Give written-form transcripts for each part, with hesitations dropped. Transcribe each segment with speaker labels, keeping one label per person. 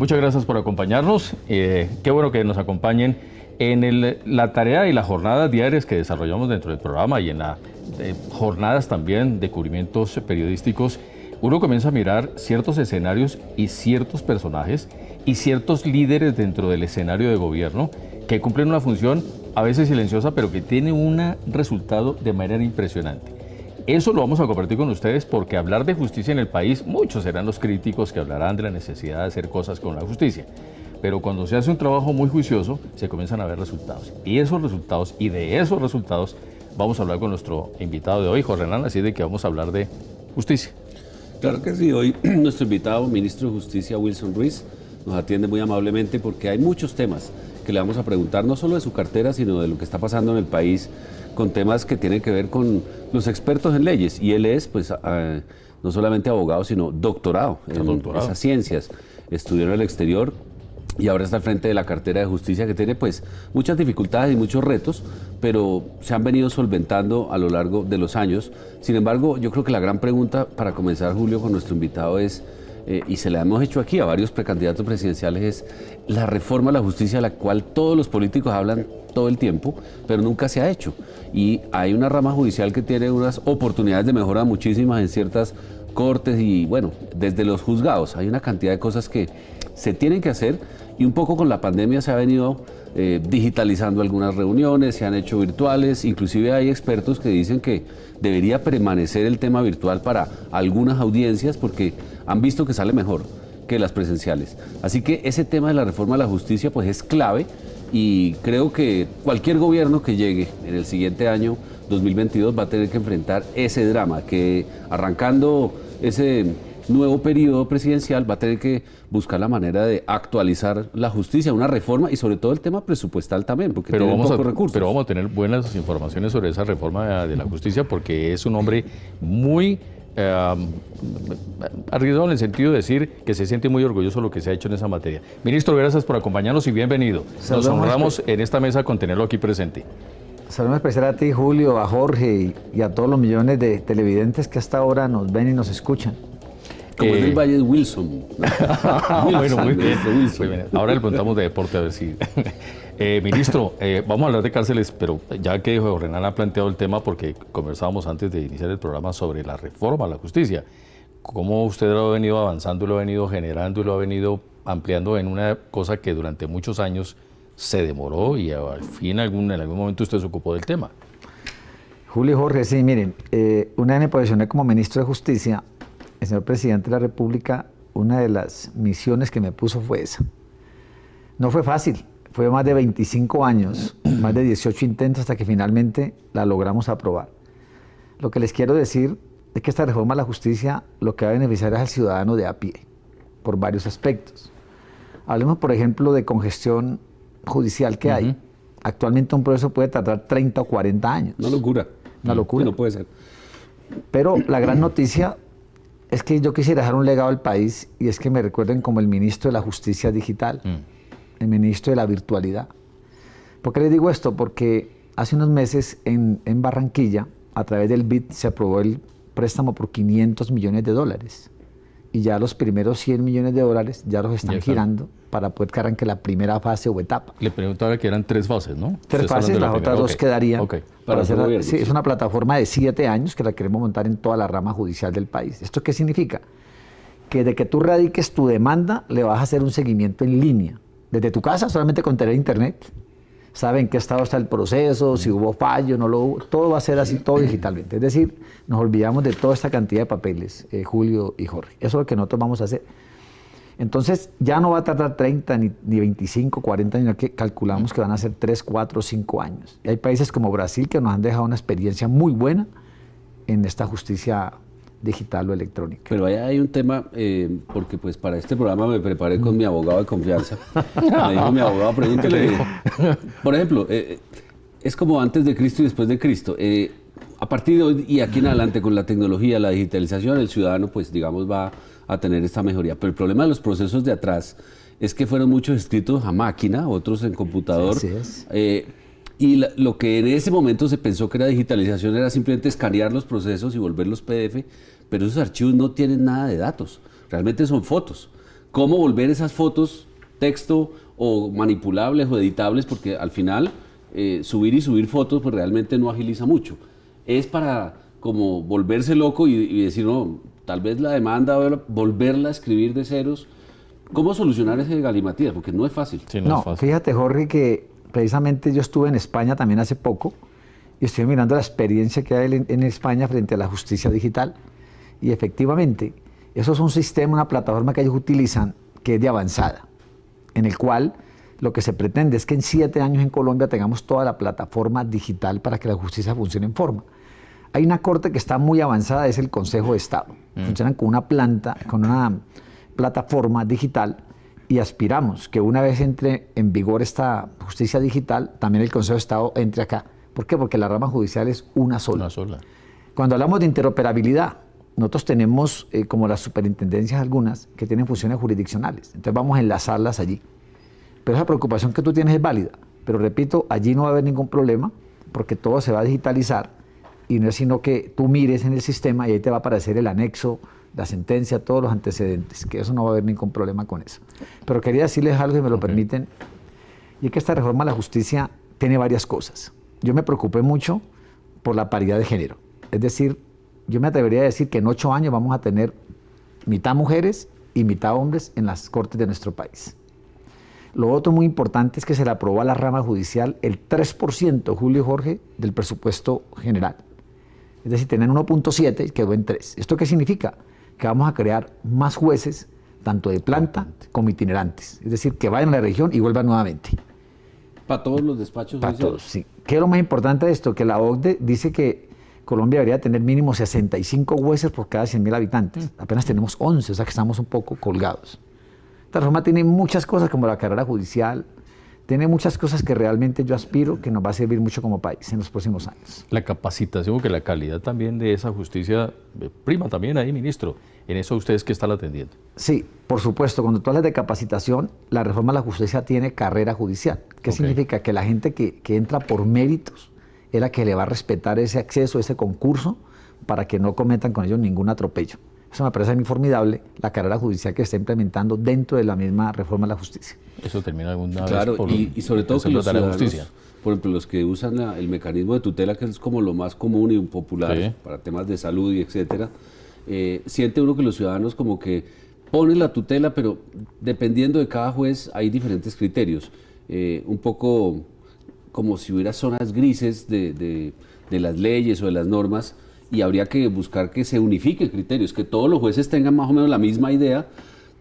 Speaker 1: Muchas gracias por acompañarnos. Qué bueno que nos acompañen en la tarea y las jornadas diarias que desarrollamos dentro del programa y en las jornadas también de cubrimientos periodísticos. Uno comienza a mirar ciertos escenarios y ciertos personajes y ciertos líderes dentro del escenario de gobierno que cumplen una función a veces silenciosa, pero que tiene un resultado de manera impresionante. Eso lo vamos a compartir con ustedes porque hablar de justicia en el país, muchos serán los críticos que hablarán de la necesidad de hacer cosas con la justicia. Pero cuando se hace un trabajo muy juicioso, se comienzan a ver resultados. Y de esos resultados, vamos a hablar con nuestro invitado de hoy, Jorge Hernán, así de que vamos a hablar de justicia.
Speaker 2: Claro que sí, hoy nuestro invitado, ministro de Justicia, Wilson Ruiz, nos atiende muy amablemente porque hay muchos temas que le vamos a preguntar, no solo de su cartera, sino de lo que está pasando en el país, con temas que tienen que ver con los expertos en leyes. Y él es, pues, no solamente abogado, sino doctorado en esas ciencias. Estudió en el exterior y ahora está al frente de la cartera de justicia, que tiene, pues, muchas dificultades y muchos retos, pero se han venido solventando a lo largo de los años. Sin embargo, yo creo que la gran pregunta para comenzar, Julio, con nuestro invitado es, y se la hemos hecho aquí a varios precandidatos presidenciales, es la reforma a la justicia, a la cual todos los políticos hablan todo el tiempo, pero nunca se ha hecho. Y hay una rama judicial que tiene unas oportunidades de mejora muchísimas en ciertas cortes y, bueno, desde los juzgados. Hay una cantidad de cosas que se tienen que hacer y un poco con la pandemia se ha venido digitalizando algunas reuniones, se han hecho virtuales, inclusive hay expertos que dicen que debería permanecer el tema virtual para algunas audiencias porque han visto que sale mejor que las presenciales. Así que ese tema de la reforma de la justicia pues es clave y creo que cualquier gobierno que llegue en el siguiente año 2022 va a tener que enfrentar ese drama, que arrancando ese nuevo periodo presidencial va a tener que buscar la manera de actualizar la justicia, una reforma y sobre todo el tema presupuestal también, porque tiene pocos recursos.
Speaker 1: Pero vamos a tener buenas informaciones sobre esa reforma de la justicia porque es un hombre muy arriesgado en el sentido de decir que se siente muy orgulloso de lo que se ha hecho en esa materia. Ministro, gracias por acompañarnos y bienvenido. Nos honramos en esta mesa con tenerlo aquí presente.
Speaker 3: Saludos especial a ti, Julio, a Jorge y a todos los millones de televidentes que hasta ahora nos ven y nos escuchan.
Speaker 2: Como es el Valle de Wilson.
Speaker 1: Bueno, muy bien. Muy bien. Ahora le preguntamos de deporte, a ver si... ministro, vamos a hablar de cárceles, pero ya que Jorge Hernán ha planteado el tema, porque conversábamos antes de iniciar el programa sobre la reforma a la justicia, cómo usted lo ha venido avanzando, lo ha venido generando y lo ha venido ampliando en una cosa que durante muchos años se demoró y al fin en algún momento usted se ocupó del tema.
Speaker 3: Julio y Jorge, sí, miren, una vez me posicioné como ministro de Justicia. El señor presidente de la República, una de las misiones que me puso fue esa. No fue fácil, fue más de 25 años, más de 18 intentos hasta que finalmente la logramos aprobar. Lo que les quiero decir es que esta reforma a la justicia lo que va a beneficiar es al ciudadano de a pie, por varios aspectos. Hablemos, por ejemplo, de congestión judicial que hay. Actualmente un proceso puede tardar 30 o 40 años.
Speaker 2: Una locura.
Speaker 3: Una locura.
Speaker 2: No puede ser.
Speaker 3: Pero la gran noticia es que yo quisiera dejar un legado al país y es que me recuerden como el ministro de la Justicia Digital, el ministro de la Virtualidad. ¿Por qué les digo esto? Porque hace unos meses en Barranquilla, a través del BID, se aprobó el préstamo por $500 millones y ya los primeros $100 millones ya los están girando para poder que arranque la primera fase o etapa.
Speaker 1: Le pregunto ahora que eran 3 fases, ¿no?
Speaker 3: 3 fases, las otras 2 quedarían.
Speaker 2: Para hacer
Speaker 3: sí, es una plataforma de 7 años que la queremos montar en toda la rama judicial del país. ¿Esto qué significa? Que de que tú radiques tu demanda, le vas a hacer un seguimiento en línea. Desde tu casa, solamente con tener internet. Saben en qué estado está el proceso, si hubo fallo, no lo hubo. Todo va a ser así, todo digitalmente. Es decir, nos olvidamos de toda esta cantidad de papeles, Julio y Jorge. Eso es lo que nosotros vamos a hacer. Entonces, ya no va a tardar 30, ni 25, 40 años, que calculamos que van a ser 3, 4, 5 años. Y hay países como Brasil que nos han dejado una experiencia muy buena en esta justicia digital o electrónica.
Speaker 2: Pero ahí hay un tema, porque pues para este programa me preparé con mi abogado de confianza. Me dijo mi abogado, pregúntele. Por ejemplo, es como antes de Cristo y después de Cristo. A partir de hoy y aquí en adelante con la tecnología, la digitalización, el ciudadano pues digamos va a tener esta mejoría. Pero el problema de los procesos de atrás es que fueron muchos escritos a máquina, otros en computador.
Speaker 3: Así es.
Speaker 2: Y lo que en ese momento se pensó que era digitalización era simplemente escanear los procesos y volverlos PDF, pero esos archivos no tienen nada de datos, realmente son fotos cómo volver esas fotos texto o manipulables o editables, porque al final subir y subir fotos pues realmente no agiliza mucho. Es para como volverse loco y decir, no, tal vez la demanda, volverla a escribir de ceros. ¿Cómo solucionar ese galimatías? Porque no es fácil.
Speaker 1: Sí,
Speaker 3: No,
Speaker 1: es fácil.
Speaker 3: fíjate, Jorge, que precisamente yo estuve en España también hace poco y estoy mirando la experiencia que hay en España frente a la justicia digital. Y efectivamente, eso es un sistema, una plataforma que ellos utilizan que es de avanzada, en el cual lo que se pretende es que en 7 años en Colombia tengamos toda la plataforma digital para que la justicia funcione en forma. Hay una corte que está muy avanzada, es el Consejo de Estado. Funcionan con una plataforma digital y aspiramos que una vez entre en vigor esta justicia digital, también el Consejo de Estado entre acá. ¿Por qué? Porque la rama judicial es una sola.
Speaker 1: Una sola.
Speaker 3: Cuando hablamos de interoperabilidad, nosotros tenemos, como las superintendencias algunas, que tienen funciones jurisdiccionales. Entonces vamos a enlazarlas allí. Pero esa preocupación que tú tienes es válida. Pero repito, allí no va a haber ningún problema porque todo se va a digitalizar y no es sino que tú mires en el sistema y ahí te va a aparecer el anexo, la sentencia, todos los antecedentes, que eso no va a haber ningún problema con eso. Pero quería decirles algo, si me lo permiten, y es que esta reforma a la justicia tiene varias cosas. Yo me preocupé mucho por la paridad de género. Es decir, yo me atrevería a decir que en 8 años vamos a tener mitad mujeres y mitad hombres en las cortes de nuestro país. Lo otro muy importante es que se le aprobó a la rama judicial el 3%, Julio y Jorge, del presupuesto general. Es decir, tenían 1.7 y quedó en 3. ¿Esto qué significa? Que vamos a crear más jueces, tanto de planta como itinerantes. Es decir, que vayan a la región y vuelvan nuevamente.
Speaker 2: ¿Para todos los despachos
Speaker 3: Para
Speaker 2: judiciales?
Speaker 3: todos, sí. ¿Qué es lo más importante de esto? Que la OCDE dice que Colombia debería tener mínimo 65 jueces por cada 100.000 habitantes. Apenas tenemos 11, o sea que estamos un poco colgados. Esta reforma tiene muchas cosas como la carrera judicial, tiene muchas cosas que realmente yo aspiro que nos va a servir mucho como país en los próximos años.
Speaker 1: La capacitación, porque la calidad también de esa justicia prima también ahí, ministro. En eso ustedes que están atendiendo.
Speaker 3: Sí, por supuesto, cuando tú hablas de capacitación, la reforma a la justicia tiene carrera judicial. ¿Qué significa? Que la gente que entra por méritos es la que le va a respetar ese acceso, ese concurso, para que no cometan con ellos ningún atropello. Eso me parece muy formidable, la carrera judicial que está implementando dentro de la misma reforma de la justicia.
Speaker 1: Eso termina alguna
Speaker 2: Claro,
Speaker 1: vez por
Speaker 2: y sobre todo que los
Speaker 1: de la
Speaker 2: ciudadanos,
Speaker 1: justicia.
Speaker 2: por ejemplo, los que usan el mecanismo de tutela, que es como lo más común y popular
Speaker 1: Sí.
Speaker 2: para temas de salud y etcétera, siente uno que los ciudadanos como que ponen la tutela, pero dependiendo de cada juez hay diferentes criterios. Un poco como si hubiera zonas grises de las leyes o de las normas, y habría que buscar que se unifiquen criterios, que todos los jueces tengan más o menos la misma idea,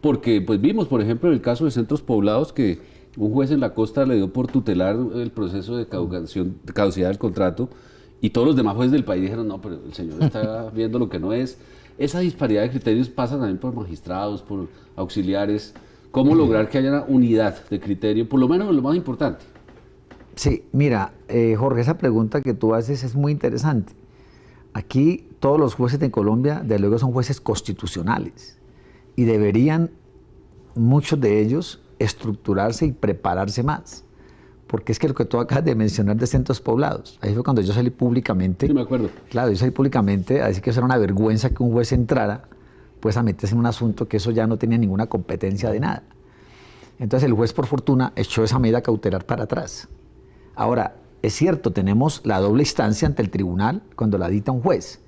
Speaker 2: porque pues vimos, por ejemplo, en el caso de centros poblados, que un juez en la costa le dio por tutelar el proceso de caducidad del contrato, y todos los demás jueces del país dijeron, no, pero el señor está viendo lo que no es. Esa disparidad de criterios pasa también por magistrados, por auxiliares. ¿Cómo lograr que haya una unidad de criterio, por lo menos lo más importante?
Speaker 3: Sí, mira, Jorge, esa pregunta que tú haces es muy interesante. Aquí todos los jueces de Colombia, de luego, son jueces constitucionales y deberían, muchos de ellos, estructurarse y prepararse más. Porque es que lo que tú acabas de mencionar de centros poblados, ahí fue cuando yo salí públicamente.
Speaker 2: Sí, me acuerdo.
Speaker 3: Claro, yo salí públicamente a decir que eso era una vergüenza que un juez entrara pues a meterse en un asunto que eso ya no tenía ninguna competencia de nada. Entonces el juez, por fortuna, echó esa medida cautelar para atrás. Ahora, es cierto, tenemos la doble instancia ante el tribunal cuando la dicta un juez,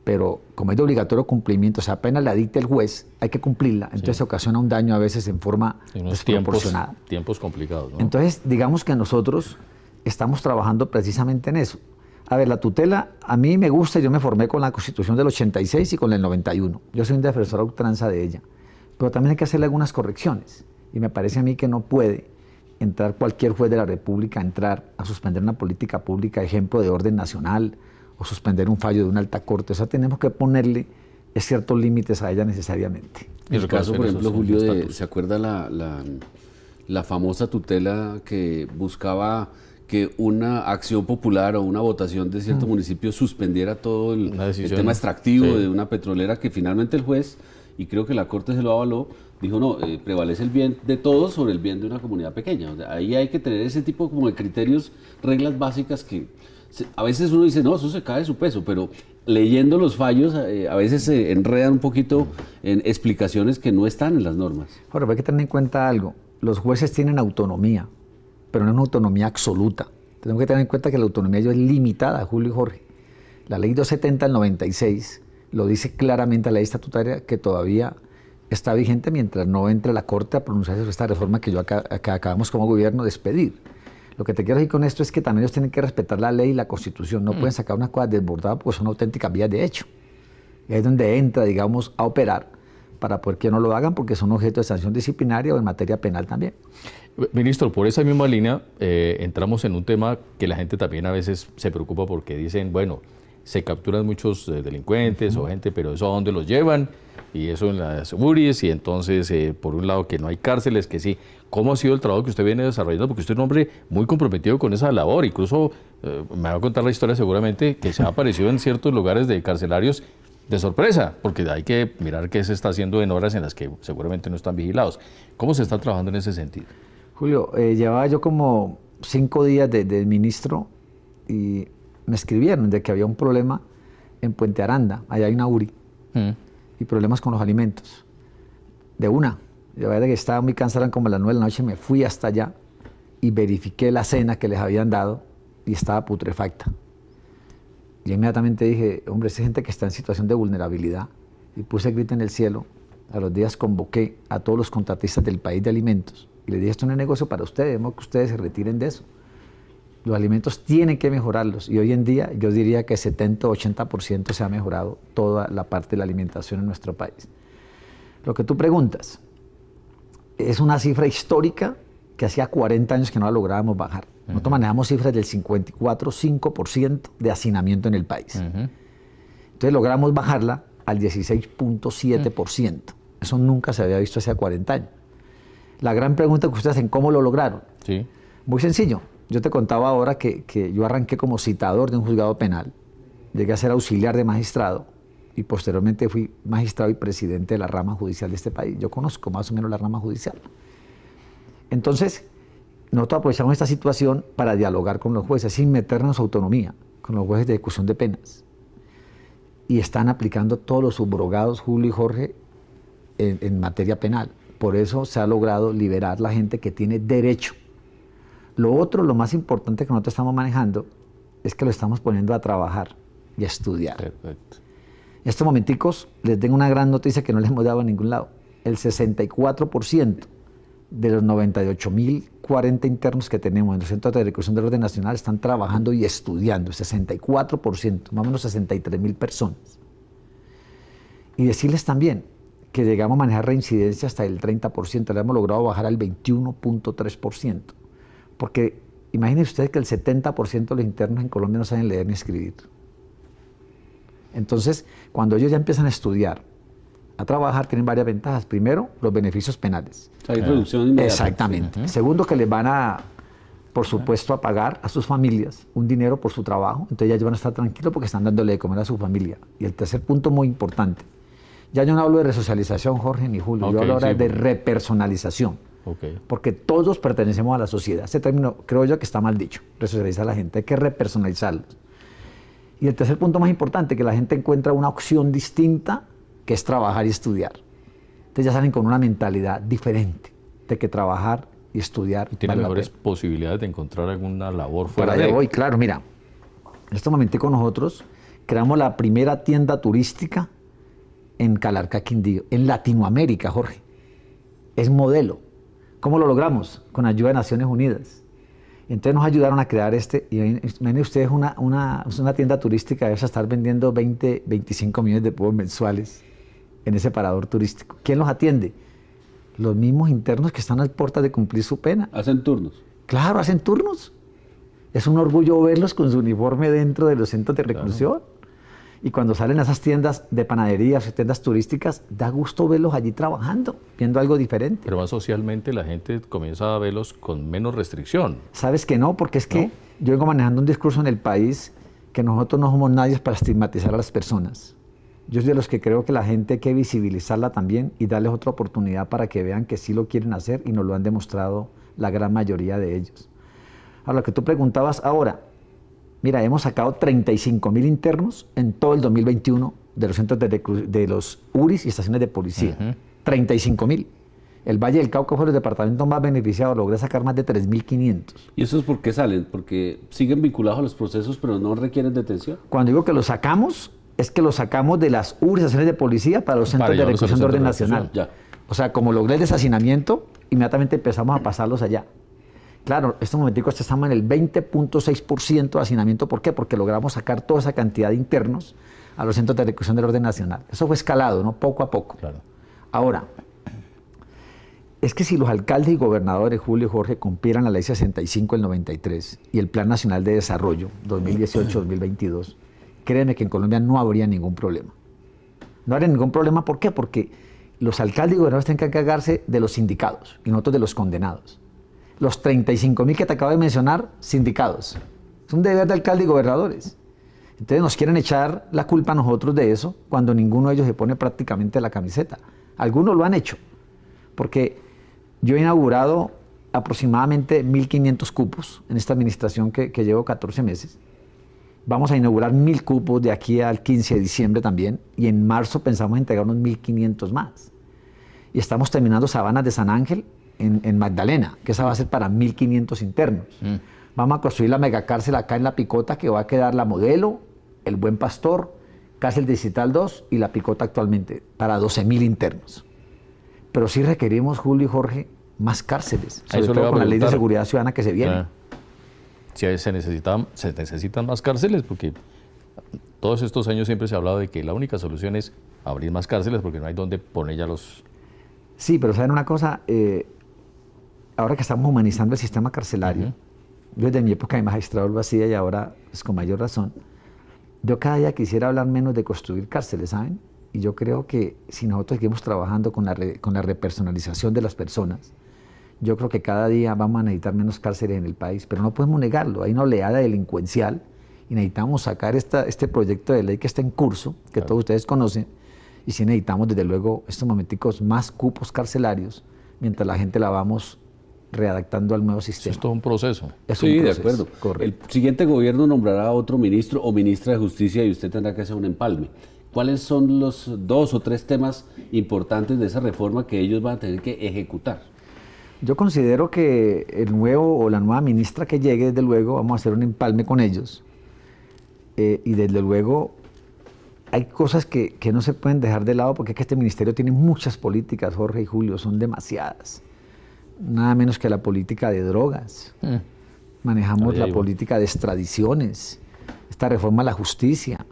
Speaker 3: pero como es de obligatorio cumplimiento, o sea, apenas la dicta el juez, hay que cumplirla, entonces ocasiona un daño a veces en forma desproporcionada.
Speaker 1: Tiempos complicados, ¿no?
Speaker 3: Entonces, digamos que nosotros estamos trabajando precisamente en eso. A ver, la tutela a mí me gusta, yo me formé con la Constitución del 86 y con el 91. Yo soy un defensor a ultranza de ella, pero también hay que hacerle algunas correcciones y me parece a mí que no puede entrar cualquier juez de la República, entrar a suspender una política pública, ejemplo de orden nacional, o suspender un fallo de una alta corte. O sea, tenemos que ponerle ciertos límites a ella necesariamente.
Speaker 2: En el caso, por ejemplo, Julio, ¿se acuerda la famosa tutela que buscaba que una acción popular o una votación de cierto municipio suspendiera todo el tema extractivo de una petrolera, que finalmente el juez, y creo que la Corte se lo avaló, dijo no, prevalece el bien de todos sobre el bien de una comunidad pequeña? O sea, ahí hay que tener ese tipo como de criterios, reglas básicas que a veces uno dice, no, eso se cae de su peso, pero leyendo los fallos, a veces se enredan un poquito en explicaciones que no están en las normas.
Speaker 3: Ahora, hay que tener en cuenta algo. Los jueces tienen autonomía, pero no es una autonomía absoluta. Tenemos que tener en cuenta que la autonomía de ellos es limitada, Julio y Jorge. La ley 270 del 96 lo dice claramente, la ley estatutaria, que todavía está vigente mientras no entre la Corte a pronunciarse sobre esta reforma que acabamos como gobierno de expedir. Lo que te quiero decir con esto es que también ellos tienen que respetar la ley y la Constitución. No pueden sacar unas cosas desbordadas porque son auténticas vías de hecho. Y ahí es donde entra, digamos, a operar para poder que no lo hagan porque son objeto de sanción disciplinaria o en materia penal también.
Speaker 1: Ministro, por esa misma línea entramos en un tema que la gente también a veces se preocupa porque dicen, bueno, se capturan muchos delincuentes o gente, pero ¿eso a dónde los llevan? Y eso en las URIs, y entonces, por un lado, que no hay cárceles, que sí. ¿Cómo ha sido el trabajo que usted viene desarrollando? Porque usted es un hombre muy comprometido con esa labor. Incluso me va a contar la historia seguramente que se ha aparecido en ciertos lugares de carcelarios de sorpresa, porque hay que mirar qué se está haciendo en horas en las que seguramente no están vigilados. ¿Cómo se está trabajando en ese sentido?
Speaker 3: Julio, llevaba yo como 5 días de ministro y me escribieron de que había un problema en Puente Aranda, allá hay una URI, y problemas con los alimentos. De una, yo de que estaba muy cansado, eran como las 9 de la noche, me fui hasta allá y verifiqué la cena que les habían dado y estaba putrefacta. Yo inmediatamente dije, hombre, esa gente que está en situación de vulnerabilidad, y puse el grito en el cielo. A los días convoqué a todos los contratistas del país de alimentos y les dije, esto no es negocio para ustedes, debemos que ustedes se retiren de eso. Los alimentos tienen que mejorarlos y hoy en día yo diría que 70 o 80% se ha mejorado toda la parte de la alimentación en nuestro país. Lo que tú preguntas es una cifra histórica que hacía 40 años que no la lográbamos bajar. Nosotros manejamos cifras del 54,5% de hacinamiento en el país. Entonces logramos bajarla al 16,7%. Eso nunca se había visto hace 40 años. La gran pregunta que ustedes hacen, ¿cómo lo lograron?
Speaker 1: Sí.
Speaker 3: Muy sencillo. Yo te contaba ahora que yo arranqué como citador de un juzgado penal, llegué a ser auxiliar de magistrado y posteriormente fui magistrado y presidente de la rama judicial de este país. Yo conozco más o menos la rama judicial. Entonces, nosotros aprovechamos esta situación para dialogar con los jueces sin meternos autonomía, con los jueces de ejecución de penas. Y están aplicando todos los subrogados, Julio y Jorge, en materia penal. Por eso se ha logrado liberar la gente que tiene derecho. Lo otro, lo más importante que nosotros estamos manejando, es que lo estamos poniendo a trabajar y a estudiar.
Speaker 1: Perfecto.
Speaker 3: En estos momenticos les tengo una gran noticia que no les hemos dado a ningún lado. El 64% de los 98.040 internos que tenemos en los centros de reclusión del orden nacional están trabajando y estudiando. 64%, más o menos 63.000 personas. Y decirles también que llegamos a manejar reincidencia hasta el 30%, le hemos logrado bajar al 21,3%. Porque imaginen ustedes que el 70% de los internos en Colombia no saben leer ni escribir. Entonces, cuando ellos ya empiezan a estudiar, a trabajar, tienen varias ventajas. Primero, los beneficios penales.
Speaker 2: Hay reducción inmediata.
Speaker 3: Exactamente. Segundo, que les van a, por supuesto, a pagar a sus familias un dinero por su trabajo. Entonces ya ellos van a estar tranquilos porque están dándole de comer a su familia. Y el tercer punto muy importante. Ya yo no hablo de resocialización, Jorge ni Julio. Yo hablo ahora de repersonalización. Porque todos pertenecemos a la sociedad. Ese término creo yo que está mal dicho. Resocializar a la gente. Hay que repersonalizarlos. Y el tercer punto más importante, que la gente encuentra una opción distinta, que es trabajar y estudiar. Entonces ya salen con una mentalidad diferente de que trabajar y estudiar.
Speaker 1: Y tiene mejores posibilidades de encontrar alguna labor fuera
Speaker 3: de hoy. Claro, mira, en este momentico nosotros creamos la primera tienda turística en Calarcá, Quindío, en Latinoamérica, Jorge. Es modelo. ¿Cómo lo logramos? Con ayuda de Naciones Unidas. Entonces nos ayudaron a crear y imaginen ustedes una tienda turística, debe estar vendiendo 20, 25 millones de pesos mensuales en ese parador turístico. ¿Quién los atiende? Los mismos internos que están a puertas de cumplir su pena.
Speaker 2: ¿Hacen turnos?
Speaker 3: Claro, hacen turnos. Es un orgullo verlos con su uniforme dentro de los centros de reclusión. Claro. Y cuando salen a esas tiendas de panaderías, tiendas turísticas, da gusto verlos allí trabajando, viendo algo diferente.
Speaker 1: Pero más socialmente la gente comienza a verlos con menos restricción.
Speaker 3: ¿Sabes que no? Porque es que yo vengo manejando un discurso en el país que nosotros no somos nadie para estigmatizar a las personas. Yo soy de los que creo que la gente hay que visibilizarla también y darles otra oportunidad para que vean que sí lo quieren hacer y nos lo han demostrado la gran mayoría de ellos. Ahora, lo que tú preguntabas ahora, Mira, hemos sacado 35.000 internos en todo el 2021 de los centros de los URIs y estaciones de policía. 35.000. El Valle del Cauca fue el departamento más beneficiado, logré sacar más de 3.500.
Speaker 2: ¿Y eso es por qué salen? ¿Porque siguen vinculados a los procesos pero no requieren detención?
Speaker 3: Cuando digo que los sacamos, es que los sacamos de las URIs y estaciones de policía para los centros de reclusión de orden nacional.
Speaker 2: Ya.
Speaker 3: O sea, como logré el deshacinamiento, inmediatamente empezamos a pasarlos allá. Claro, este momentico estamos en el 20.6% de hacinamiento. ¿Por qué? Porque logramos sacar toda esa cantidad de internos a los centros de reclusión del orden nacional. Eso fue escalado, ¿no? Poco a poco.
Speaker 1: Claro.
Speaker 3: Ahora, es que si los alcaldes y gobernadores, Julio y Jorge, cumplieran la Ley 65 del 93 y el Plan Nacional de Desarrollo 2018-2022, créeme que en Colombia no habría ningún problema. No habría ningún problema, ¿por qué? Porque los alcaldes y gobernadores tienen que encargarse de los sindicados y nosotros de los condenados. Los 35.000 que te acabo de mencionar, sindicados. Es un deber de alcaldes y gobernadores. Entonces nos quieren echar la culpa a nosotros de eso cuando ninguno de ellos se pone prácticamente la camiseta. Algunos lo han hecho, porque yo he inaugurado aproximadamente 1.500 cupos en esta administración que llevo 14 meses. Vamos a inaugurar 1.000 cupos de aquí al 15 de diciembre también, y en marzo pensamos entregar unos 1.500 más. Y estamos terminando Sabanas de San Ángel en Magdalena, que esa va a ser para 1.500 internos. Vamos a construir la megacárcel acá en La Picota, que va a quedar La Modelo, El Buen Pastor, Cárcel Distrital 2 y La Picota actualmente, para 12.000 internos. Pero sí requerimos, Julio y Jorge, más cárceles, sobre todo con la Ley de Seguridad Ciudadana que se viene.
Speaker 1: Si se necesitan más cárceles, porque todos estos años siempre se ha hablado de que la única solución es abrir más cárceles porque no hay donde poner ya los...
Speaker 3: Sí, pero ¿saben una cosa? Ahora que estamos humanizando el sistema carcelario, yo desde mi época de magistrado lo hacía y ahora es con mayor razón, yo cada día quisiera hablar menos de construir cárceles, ¿saben? Y yo creo que si nosotros seguimos trabajando con la repersonalización de las personas, yo creo que cada día vamos a necesitar menos cárceles en el país, pero no podemos negarlo, hay una oleada delincuencial y necesitamos sacar este proyecto de ley que está en curso, que todos ustedes conocen, y sí necesitamos desde luego estos momenticos más cupos carcelarios, mientras la gente la vamos redactando al nuevo sistema.
Speaker 1: Es todo un proceso.
Speaker 2: Sí, de acuerdo. Correcto. El siguiente gobierno nombrará a otro ministro o ministra de Justicia y usted tendrá que hacer un empalme. ¿Cuáles son los 2 o 3 temas importantes de esa reforma que ellos van a tener que ejecutar?
Speaker 3: Yo considero que el nuevo o la nueva ministra que llegue, desde luego, vamos a hacer un empalme con ellos. Y desde luego hay cosas que no se pueden dejar de lado porque es que este ministerio tiene muchas políticas, Jorge y Julio, son demasiadas. Nada menos que la política de drogas. Manejamos la política de extradiciones, esta reforma a la justicia.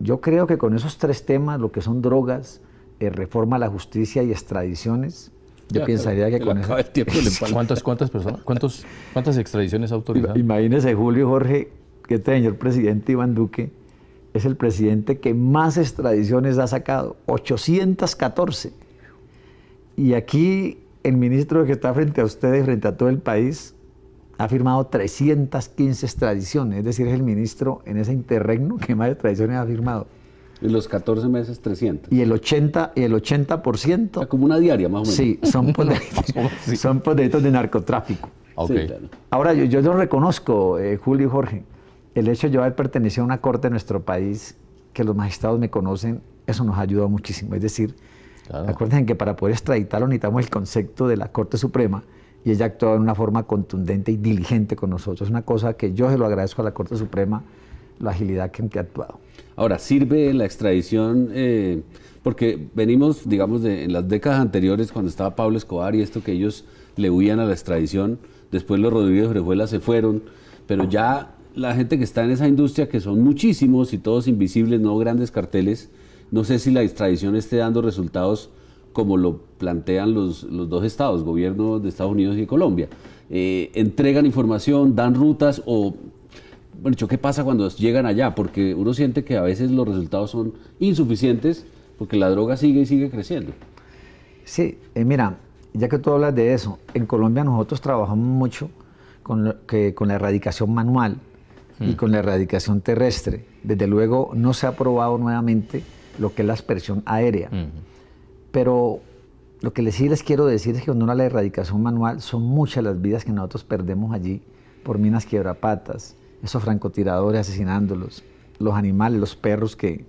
Speaker 3: Yo creo que con esos 3 temas, lo que son drogas, reforma a la justicia y extradiciones, yo pensaría que con eso...
Speaker 1: ¿Cuántas extradiciones ha autorizado?
Speaker 3: Imagínese, Julio y Jorge, que este señor presidente Iván Duque es el presidente que más extradiciones ha sacado, 814. Y aquí el ministro que está frente a ustedes, frente a todo el país, ha firmado 315 extradiciones, es decir, es el ministro en ese interregno que más extradiciones ha firmado.
Speaker 2: En los 14 meses, 300.
Speaker 3: Y el 80%...
Speaker 2: Como una diaria, más o menos.
Speaker 3: Sí, son por delitos de narcotráfico.
Speaker 1: Okay.
Speaker 2: Sí, claro.
Speaker 3: Ahora, yo lo reconozco, Julio y Jorge, el hecho de yo haber pertenecido a una corte de nuestro país, que los magistrados me conocen, eso nos ha ayudado muchísimo. Es decir, acuérdense que para poder extraditarlo necesitamos el concepto de la Corte Suprema y ella actuó de una forma contundente y diligente con nosotros. Es una cosa que yo se lo agradezco a la Corte Suprema, la agilidad en que ha actuado.
Speaker 2: Ahora, ¿sirve la extradición? Porque venimos, digamos, en las décadas anteriores, cuando estaba Pablo Escobar y esto, que ellos le huían a la extradición, después los Rodríguez Orejuela se fueron, pero ya la gente que está en esa industria, que son muchísimos y todos invisibles, no grandes carteles, no sé si la extradición esté dando resultados como lo plantean los 2 estados, gobierno de Estados Unidos y de Colombia. ¿Entregan información, dan rutas o, bueno, qué pasa cuando llegan allá? Porque uno siente que a veces los resultados son insuficientes porque la droga sigue y sigue creciendo. Sí,
Speaker 3: mira, ya que tú hablas de eso, en Colombia nosotros trabajamos mucho con la erradicación manual y con la erradicación terrestre. Desde luego no se ha probado nuevamente lo que es la aspersión aérea. Pero lo que sí les quiero decir es que cuando uno habla de erradicación manual, son muchas las vidas que nosotros perdemos allí por minas quiebrapatas, esos francotiradores asesinándolos, los animales, los perros que,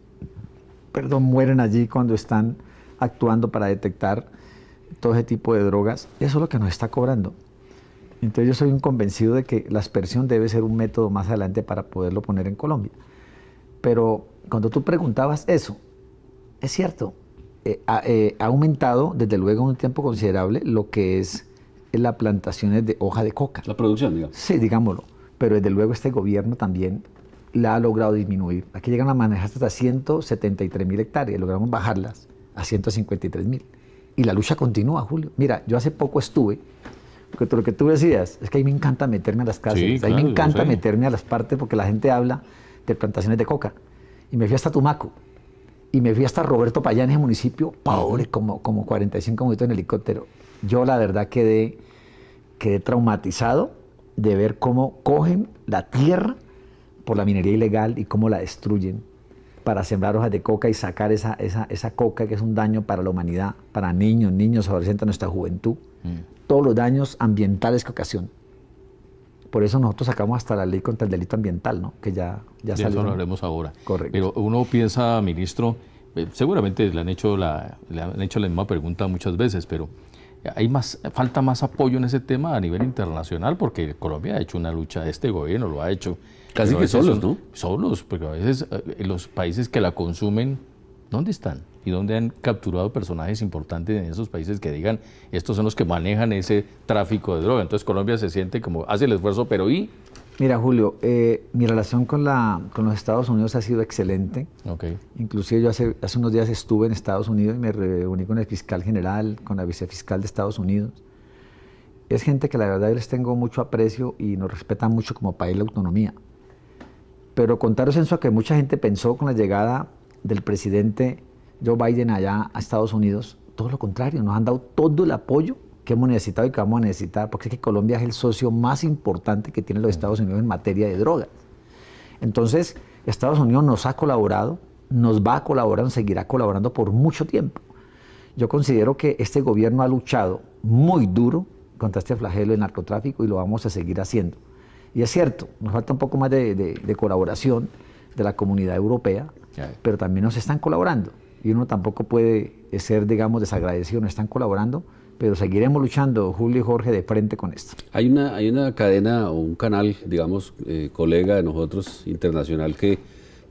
Speaker 3: mueren allí cuando están actuando para detectar todo ese tipo de drogas, eso es lo que nos está cobrando. Entonces yo soy un convencido de que la aspersión debe ser un método más adelante para poderlo poner en Colombia. Pero cuando tú preguntabas eso, es cierto, ha aumentado desde luego en un tiempo considerable lo que es las plantaciones de hoja de coca.
Speaker 2: La producción, digamos.
Speaker 3: Sí, digámoslo. Pero desde luego este gobierno también la ha logrado disminuir. Aquí llegan a manejar hasta 173.000 hectáreas, logramos bajarlas a 153.000. Y la lucha continúa, Julio. Mira, yo hace poco estuve, porque lo que tú decías, es que a mí me encanta meterme a las casas,
Speaker 1: Sí,
Speaker 3: a mí
Speaker 1: claro,
Speaker 3: me encanta
Speaker 1: yo sé.
Speaker 3: meterme a las partes porque la gente habla de plantaciones de coca. Y me fui hasta Tumaco, y me fui hasta Roberto Payán, en ese municipio, pobre, como 45 minutos en helicóptero. Yo la verdad quedé traumatizado de ver cómo cogen la tierra por la minería ilegal y cómo la destruyen para sembrar hojas de coca y sacar esa coca que es un daño para la humanidad, para niños, adolescentes, nuestra juventud. Todos los daños ambientales que ocasiona. Por eso nosotros sacamos hasta la ley contra el delito ambiental, ¿no? Que ya
Speaker 1: De
Speaker 3: salió.
Speaker 1: eso lo haremos ahora.
Speaker 3: Correcto.
Speaker 1: Pero uno piensa, ministro, seguramente le han hecho la misma pregunta muchas veces, pero falta más apoyo en ese tema a nivel internacional, porque Colombia ha hecho una lucha, este gobierno lo ha hecho.
Speaker 2: Casi
Speaker 1: pero a
Speaker 2: que
Speaker 1: veces
Speaker 2: solos, ¿no?
Speaker 1: Solos, porque a veces los países que la consumen, ¿dónde están? ¿Y dónde han capturado personajes importantes en esos países que digan, estos son los que manejan ese tráfico de droga? Entonces Colombia se siente como, hace el esfuerzo, pero ¿y?
Speaker 3: Mira, Julio, mi relación con los Estados Unidos ha sido excelente.
Speaker 1: Okay.
Speaker 3: Inclusive yo hace unos días estuve en Estados Unidos y me reuní con el fiscal general, con la vicefiscal de Estados Unidos. Es gente que la verdad yo les tengo mucho aprecio y nos respetan mucho como país la autonomía. Pero contaros eso que mucha gente pensó con la llegada del presidente Joe Biden allá a Estados Unidos, todo lo contrario, nos han dado todo el apoyo que hemos necesitado y que vamos a necesitar, porque es que Colombia es el socio más importante que tienen los Estados Unidos en materia de drogas. Entonces, Estados Unidos nos ha colaborado, nos va a colaborar, nos seguirá colaborando por mucho tiempo. Yo considero que este gobierno ha luchado muy duro contra este flagelo del narcotráfico y lo vamos a seguir haciendo. Y es cierto, nos falta un poco más de colaboración de la comunidad europea, pero también nos están colaborando. Y uno tampoco puede ser, digamos, desagradecido, nos están colaborando, pero seguiremos luchando, Julio y Jorge, de frente con esto.
Speaker 2: Hay una cadena o un canal, digamos, colega de nosotros, internacional, que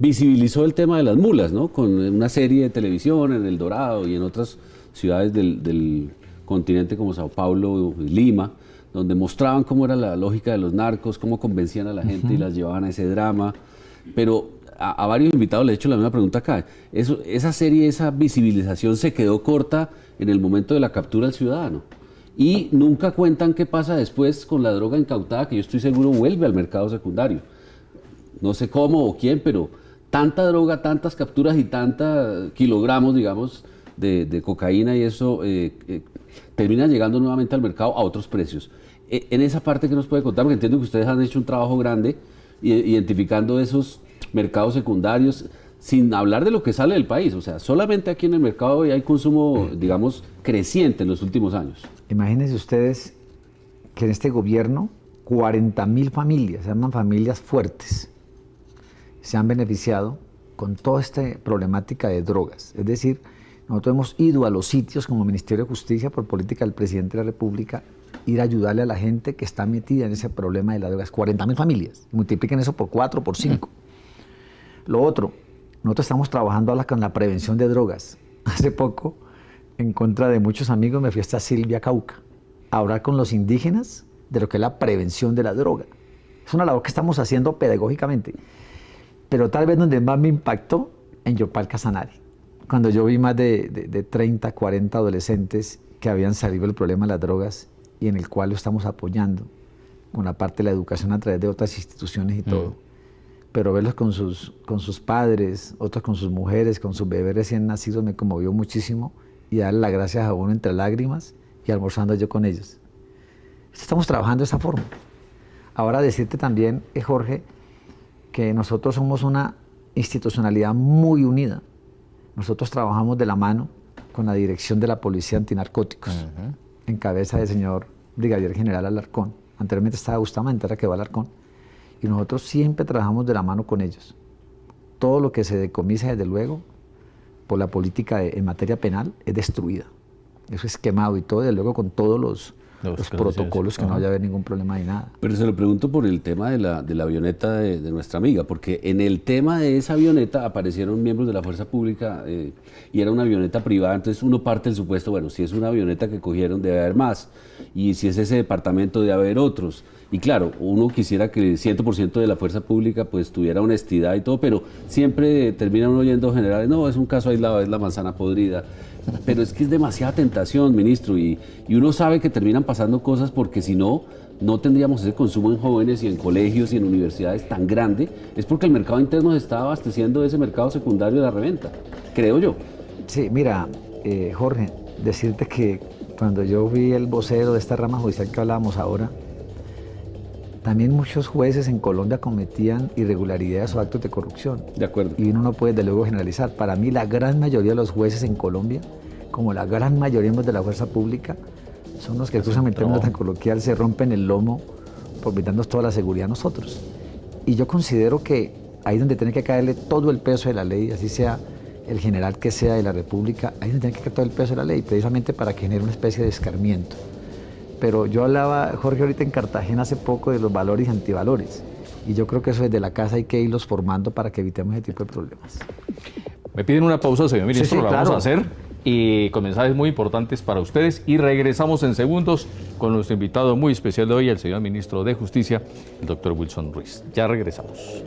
Speaker 2: visibilizó el tema de las mulas, ¿no? Con una serie de televisión en El Dorado y en otras ciudades del continente como Sao Paulo y Lima, donde mostraban cómo era la lógica de los narcos, cómo convencían a la gente y las llevaban a ese drama. Pero a varios invitados les he hecho la misma pregunta acá. Esa serie, esa visibilización se quedó corta en el momento de la captura del ciudadano. Y nunca cuentan qué pasa después con la droga incautada, que yo estoy seguro vuelve al mercado secundario. No sé cómo o quién, pero tanta droga, tantas capturas y tantos kilogramos, digamos, de cocaína y eso termina llegando nuevamente al mercado a otros precios. En esa parte que nos puede contar, porque entiendo que ustedes han hecho un trabajo grande identificando esos mercados secundarios, sin hablar de lo que sale del país. O sea, solamente aquí en el mercado hay consumo, digamos, creciente en los últimos años.
Speaker 3: Imagínense ustedes que en este gobierno 40.000 familias, se llaman familias fuertes, se han beneficiado con toda esta problemática de drogas. Es decir, nosotros hemos ido a los sitios como Ministerio de Justicia por política del Presidente de la República, ir a ayudarle a la gente que está metida en ese problema de las drogas. 40.000 familias. Multipliquen eso por 4, por 5. Lo otro, nosotros estamos trabajando ahora con la prevención de drogas. Hace poco, en contra de muchos amigos, me fui hasta Silvia, Cauca, a hablar con los indígenas de lo que es la prevención de la droga. Es una labor que estamos haciendo pedagógicamente. Pero tal vez donde más me impactó, en Yopal, Casanare. Cuando yo vi más de 30, 40 adolescentes que habían salido del problema de las drogas y en el cual lo estamos apoyando con la parte de la educación a través de otras instituciones y todo. Pero verlos con sus padres, otros con sus mujeres, con sus bebés recién nacidos, me conmovió muchísimo y darle las gracias a uno entre lágrimas y almorzando yo con ellos. Estamos trabajando de esa forma. Ahora decirte también, Jorge, que nosotros somos una institucionalidad muy unida. Nosotros trabajamos de la mano con la Dirección de la Policía Antinarcóticos, en cabeza del señor Brigadier General Alarcón. Anteriormente estaba Bustamante, ahora quedó Alarcón. y nosotros siempre trabajamos de la mano con ellos. Todo lo que se decomisa, desde luego, por la política en materia penal, es destruida. Eso es quemado y todo, desde luego, con todos los protocolos, que no vaya a haber ningún problema ni nada.
Speaker 2: Pero se lo pregunto por el tema de la avioneta de nuestra amiga, porque en el tema de esa avioneta aparecieron miembros de la fuerza pública y era una avioneta privada, entonces uno parte del supuesto, bueno, si es una avioneta que cogieron debe haber más, y si es ese departamento debe haber otros. Y claro, uno quisiera que el 100% de la fuerza pública pues tuviera honestidad y todo, pero siempre termina uno oyendo generales, no, es un caso aislado, es la manzana podrida. Pero es que es demasiada tentación, ministro, y uno sabe que terminan pasando cosas porque si no, no tendríamos ese consumo en jóvenes y en colegios y en universidades tan grande. Es porque el mercado interno se está abasteciendo de ese mercado secundario de la reventa, creo yo.
Speaker 3: Sí, mira, Jorge, decirte que cuando yo vi el vocero de esta rama judicial que hablábamos ahora, también muchos jueces en Colombia cometían irregularidades o actos de corrupción.
Speaker 2: De acuerdo.
Speaker 3: Y uno no puede, de luego, generalizar. Para mí, la gran mayoría de los jueces en Colombia, como la gran mayoría de la fuerza pública, son los que, justamente en tan coloquial, se rompen el lomo por brindarnos toda la seguridad a nosotros. Y yo considero que ahí donde tiene que caerle todo el peso de la ley, así sea el general que sea de la República, ahí donde tiene que caer todo el peso de la ley, precisamente para que genere una especie de escarmiento. Pero yo hablaba, Jorge, ahorita en Cartagena hace poco de los valores y antivalores. Y yo creo que eso desde la casa hay que irlos formando para que evitemos ese tipo de problemas.
Speaker 1: Me piden una pausa, señor ministro,
Speaker 3: Sí,
Speaker 1: la
Speaker 3: claro.
Speaker 1: vamos a hacer. Y con mensajes muy importantes para ustedes. Y regresamos en segundos con nuestro invitado muy especial de hoy, el señor ministro de Justicia, el doctor Wilson Ruiz. Ya regresamos.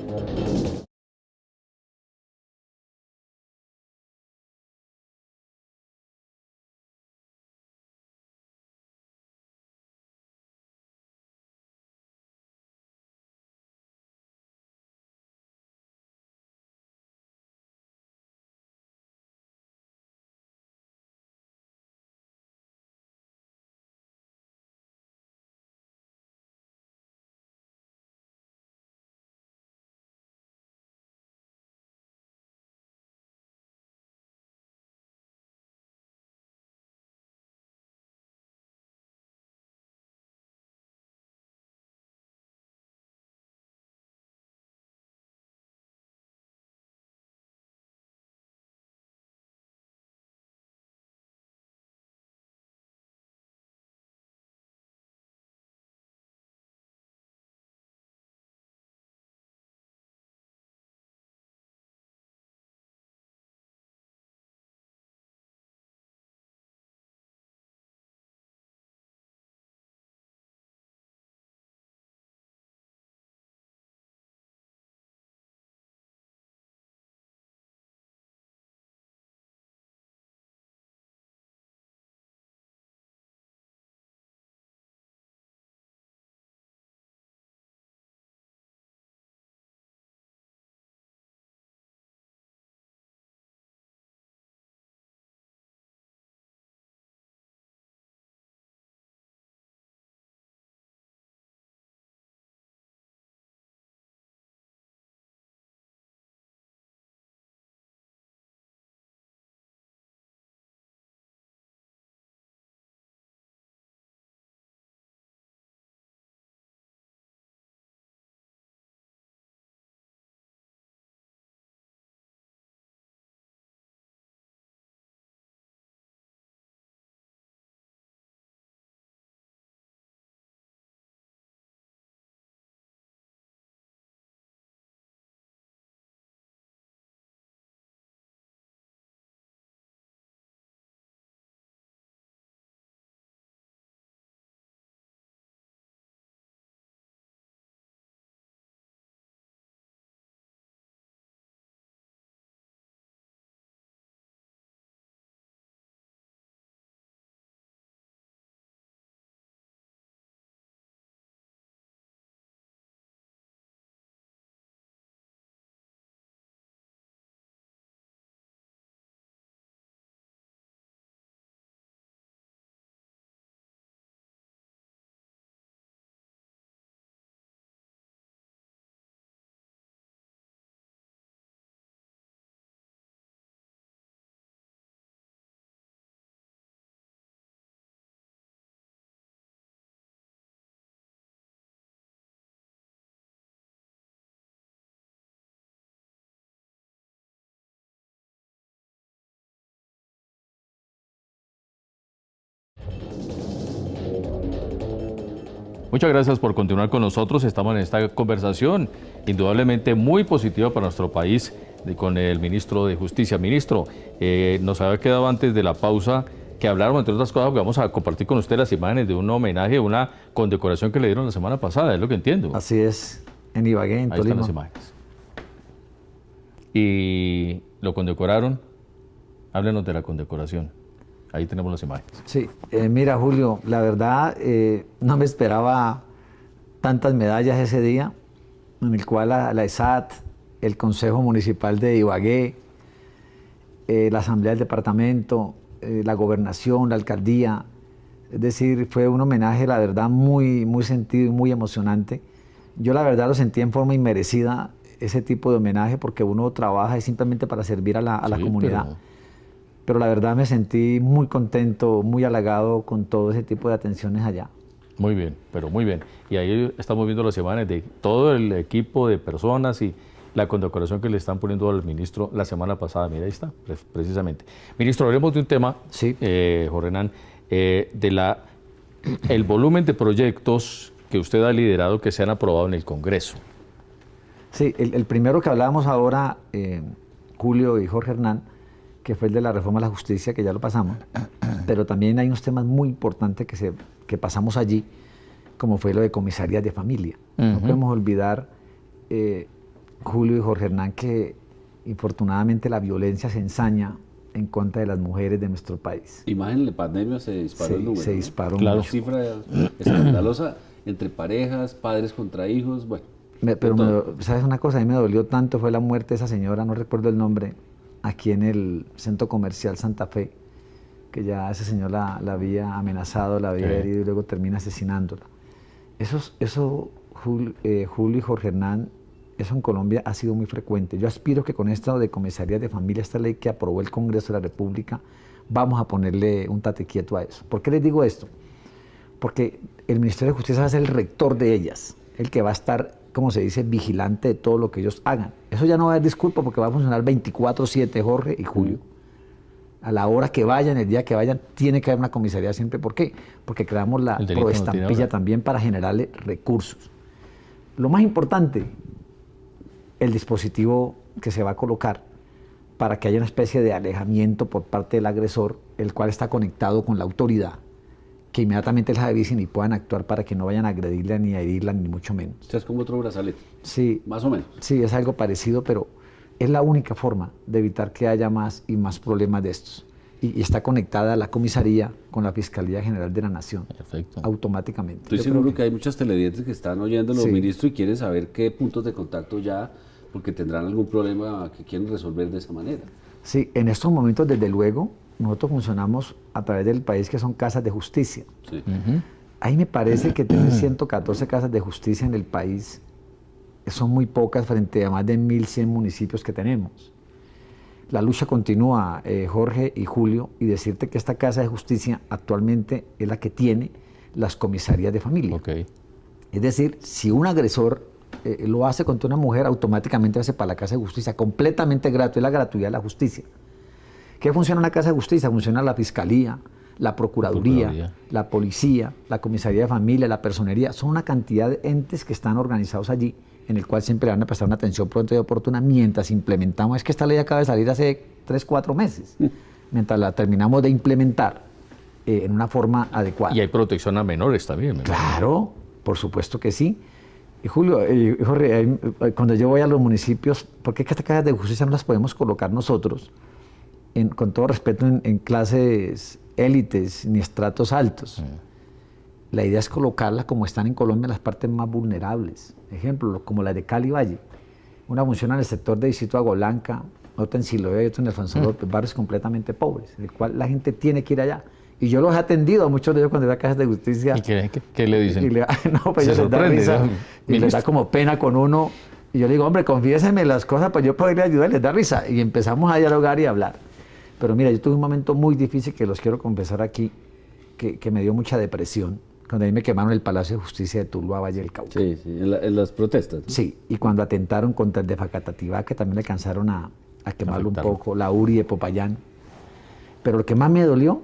Speaker 1: Muchas gracias por continuar con nosotros. Estamos en esta conversación indudablemente muy positiva para nuestro país con el ministro de Justicia. Ministro, nos había quedado antes de la pausa que habláramos, entre otras cosas, que vamos a compartir con usted las imágenes de un homenaje, una condecoración que le dieron la semana pasada, es lo que entiendo.
Speaker 3: Así es, en Ibagué, en
Speaker 1: Ahí
Speaker 3: Tolima.
Speaker 1: están las imágenes. Y lo condecoraron. Háblenos de la condecoración. Ahí tenemos las imágenes.
Speaker 3: Sí, mira Julio, la verdad no me esperaba tantas medallas ese día, en el cual la ESAT, el Consejo Municipal de Ibagué, la Asamblea del Departamento, la Gobernación, la Alcaldía, es decir, fue un homenaje, la verdad, muy, muy sentido y muy emocionante. Yo la verdad lo sentí en forma inmerecida, ese tipo de homenaje, porque uno trabaja simplemente para servir a la
Speaker 1: Sí,
Speaker 3: comunidad. Pero la verdad me sentí muy contento, muy halagado con todo ese tipo de atenciones allá.
Speaker 1: Muy bien, pero muy bien. Y ahí estamos viendo las imágenes de todo el equipo de personas y la condecoración que le están poniendo al ministro la semana pasada. Mira, ahí está, precisamente. Ministro, hablemos de un tema,
Speaker 3: Sí.
Speaker 1: Jorge Hernán, el volumen de proyectos que usted ha liderado que se han aprobado en el Congreso.
Speaker 3: Sí, el primero que hablábamos ahora, Julio y Jorge Hernán, que fue el de la reforma a la justicia, que ya lo pasamos, pero también hay unos temas muy importantes que pasamos allí, como fue lo de comisarías de familia. No podemos olvidar, Julio y Jorge Hernán, que infortunadamente la violencia se ensaña en contra de las mujeres de nuestro país.
Speaker 2: Imagen de pandemia se disparó el número.
Speaker 3: Se disparó
Speaker 1: Claro.
Speaker 2: Una cifra escandalosa entre parejas, padres contra hijos, bueno.
Speaker 3: Pero ¿sabes una cosa? A mí me dolió tanto, fue la muerte de esa señora, no recuerdo el nombre, aquí en el centro comercial Santa Fe, que ya ese señor la había amenazado, la había herido y luego termina asesinándola. Eso Julio y Jorge Hernán, eso en Colombia ha sido muy frecuente. Yo aspiro que con esto de comisarías de familia, esta ley que aprobó el Congreso de la República, vamos a ponerle un tate quieto a eso. ¿Por qué les digo esto? Porque el Ministerio de Justicia va a ser el rector de ellas, el que va a estar, como se dice, vigilante de todo lo que ellos hagan. Eso ya no va a haber disculpa porque va a funcionar 24/7, Jorge y Julio. A la hora que vayan, el día que vayan, tiene que haber una comisaría siempre. ¿Por qué? Porque creamos la proestampilla también para generarle recursos. Lo más importante, el dispositivo que se va a colocar para que haya una especie de alejamiento por parte del agresor, el cual está conectado con la autoridad, que inmediatamente les avisen y puedan actuar para que no vayan a agredirla ni a herirla, ni mucho menos.
Speaker 2: O sea, es como otro brazalete.
Speaker 3: Sí.
Speaker 2: Más o menos.
Speaker 3: Sí, es algo parecido, pero es la única forma de evitar que haya más y más problemas de estos. Y está conectada la comisaría con la Fiscalía General de la Nación.
Speaker 1: Perfecto.
Speaker 3: Automáticamente.
Speaker 2: Estoy seguro que hay muchos televidentes que están oyendo los
Speaker 3: Sí.
Speaker 2: ministros y quieren saber qué puntos de contacto ya, porque tendrán algún problema que quieren resolver de esa manera.
Speaker 3: Sí, en estos momentos, desde luego, nosotros funcionamos a través del país, que son casas de justicia.
Speaker 2: Sí.
Speaker 3: Ahí me parece que tener 114 casas de justicia en el país son muy pocas frente a más de 1.100 municipios que tenemos. La lucha continúa, Jorge y Julio, y decirte que esta casa de justicia actualmente es la que tiene las comisarías de familia.
Speaker 1: Okay.
Speaker 3: Es decir, si un agresor lo hace contra una mujer, automáticamente hace para la casa de justicia, completamente gratuito, es la gratuidad de la justicia. ¿Qué funciona una casa de justicia? Funciona la Fiscalía, la Procuraduría, la Policía, la Comisaría de Familia, la Personería. Son una cantidad de entes que están organizados allí, en el cual siempre van a prestar una atención pronta y oportuna mientras implementamos. Es que esta ley acaba de salir hace 3, 4 meses. Mientras la terminamos de implementar en una forma adecuada.
Speaker 1: Y hay protección a menores también.
Speaker 3: Claro, por supuesto que sí. Y Julio, Jorge, cuando yo voy a los municipios, porque es que estas casas de justicia no las podemos colocar nosotros, con todo respeto, en clases élites ni estratos altos. La idea es colocarlas como están en Colombia en las partes más vulnerables. Ejemplo, como la de Cali Valle. Una funciona en el sector de Distrito Agua Blanca, otra en Siloé y otra en Alfonso López, barrios completamente pobres, en el cual la gente tiene que ir allá. Y yo los he atendido a muchos de ellos cuando voy a casas de justicia.
Speaker 1: ¿Y qué le dicen?
Speaker 3: Y no, pues ellos les da risa, y les da como pena con uno. Y yo le digo, hombre, confiéseme las cosas, pues yo podría ayudar, les da risa. Y empezamos a dialogar y a hablar. Pero mira, yo tuve un momento muy difícil que los quiero confesar aquí, que me dio mucha depresión, cuando ahí me quemaron el Palacio de Justicia de Tuluá, Valle del Cauca.
Speaker 2: Sí, sí, en las protestas, ¿no?
Speaker 3: Sí, y cuando atentaron contra el de Facatativá, que también alcanzaron a quemarlo un poco, la URI de Popayán. Pero lo que más me dolió,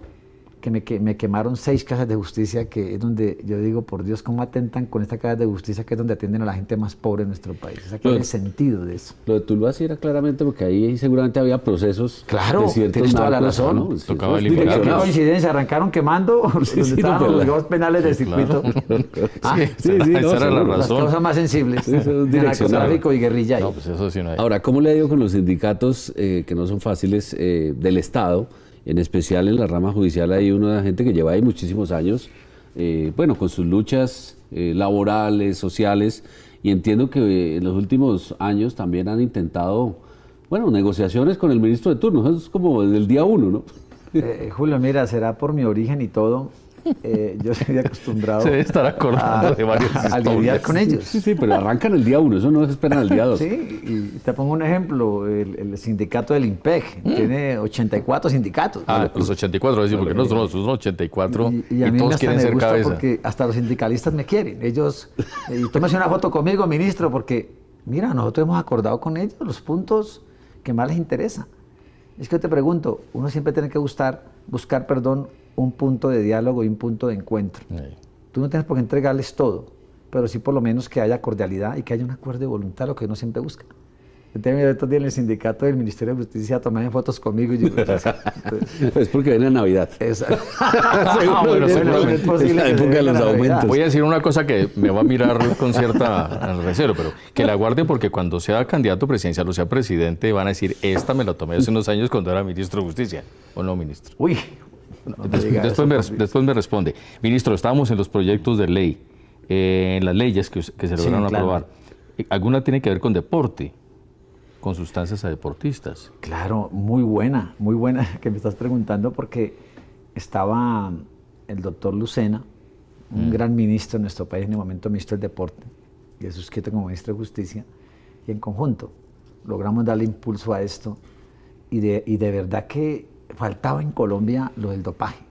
Speaker 3: que me quemaron 6 casas de justicia, que es donde yo digo, por Dios, ¿cómo atentan con esta casa de justicia, que es donde atienden a la gente más pobre en nuestro país? O sea, ¿cuál es el sentido de eso?
Speaker 2: Lo de Tuluá sí era claramente porque ahí seguramente había procesos
Speaker 3: Claro,
Speaker 2: de ciertos
Speaker 3: tienes toda la
Speaker 2: narcos,
Speaker 3: razón.
Speaker 2: ¿no?
Speaker 1: Tocaba
Speaker 2: Eso es
Speaker 1: eliminar.
Speaker 3: Qué
Speaker 2: direccionado.
Speaker 3: coincidencia, arrancaron quemando donde
Speaker 2: sí,
Speaker 3: estaban
Speaker 2: no,
Speaker 3: los
Speaker 2: pero-
Speaker 3: juzgados penales del circuito. Ah,
Speaker 1: sí, esa era la
Speaker 2: seguro.
Speaker 3: las
Speaker 1: razón.
Speaker 3: cosas más sensibles,
Speaker 2: Eso es
Speaker 3: de
Speaker 2: direccionado.
Speaker 3: narcotráfico y guerrilla.
Speaker 1: No, pues eso sí no hay.
Speaker 2: Ahora, ¿cómo le digo con los sindicatos que no son fáciles del Estado? En especial en la rama judicial hay una gente que lleva ahí muchísimos años, bueno, con sus luchas laborales, sociales, y entiendo que en los últimos años también han intentado, bueno, negociaciones con el ministro de turno, eso es como desde el día uno, ¿no?
Speaker 3: Julio, mira, será por mi origen y todo. Yo estoy acostumbrado
Speaker 1: Se debe estar acordando de varias
Speaker 3: a lidiar
Speaker 1: historias.
Speaker 3: con ellos.
Speaker 2: Sí, sí, pero arrancan el día uno, eso no se esperan al día dos.
Speaker 3: Sí, y te pongo un ejemplo, el sindicato del IMPEC tiene 84 sindicatos.
Speaker 1: Ah, los 84, es decir, porque no son 84
Speaker 3: Y a mí
Speaker 1: todos
Speaker 3: hasta
Speaker 1: quieren
Speaker 3: me
Speaker 1: ser
Speaker 3: gusta
Speaker 1: cabeza.
Speaker 3: porque hasta los sindicalistas me quieren. Ellos, y tómese una foto conmigo, ministro, porque mira, nosotros hemos acordado con ellos los puntos que más les interesa. Es que yo te pregunto, uno siempre tiene que buscar, un punto de diálogo y un punto de encuentro.
Speaker 1: Sí.
Speaker 3: Tú no tienes por qué entregarles todo, pero sí por lo menos que haya cordialidad y que haya un acuerdo de voluntad, lo que uno siempre busca. Yo tengo estos días en el sindicato del Ministerio de Justicia tomaban fotos conmigo y yo digo,
Speaker 2: Es porque viene Navidad.
Speaker 1: Ah, bueno, seguramente.
Speaker 3: es posible
Speaker 2: Es la
Speaker 3: que
Speaker 2: época
Speaker 3: se
Speaker 2: de
Speaker 3: venga
Speaker 2: los
Speaker 3: la
Speaker 2: aumentos.
Speaker 3: Navidad.
Speaker 1: Voy a decir una cosa que me va a mirar con cierta recelo, pero que la guarde porque cuando sea candidato presidencial o sea presidente van a decir, esta me la tomé hace unos años cuando era ministro de Justicia. ¿O no, ministro?
Speaker 3: Uy, no me diga eso, papi.
Speaker 1: Después me responde. Ministro, estábamos en los proyectos de ley, en las leyes que se lograron
Speaker 3: claro.
Speaker 1: aprobar. ¿Alguna tiene que ver con deporte? Con sustancias a deportistas.
Speaker 3: Claro, muy buena que me estás preguntando porque estaba el doctor Lucena, un gran ministro en nuestro país, en el momento ministro del deporte, y eso es quieto como ministro de justicia, y en conjunto logramos darle impulso a esto y de verdad que faltaba en Colombia lo del dopaje,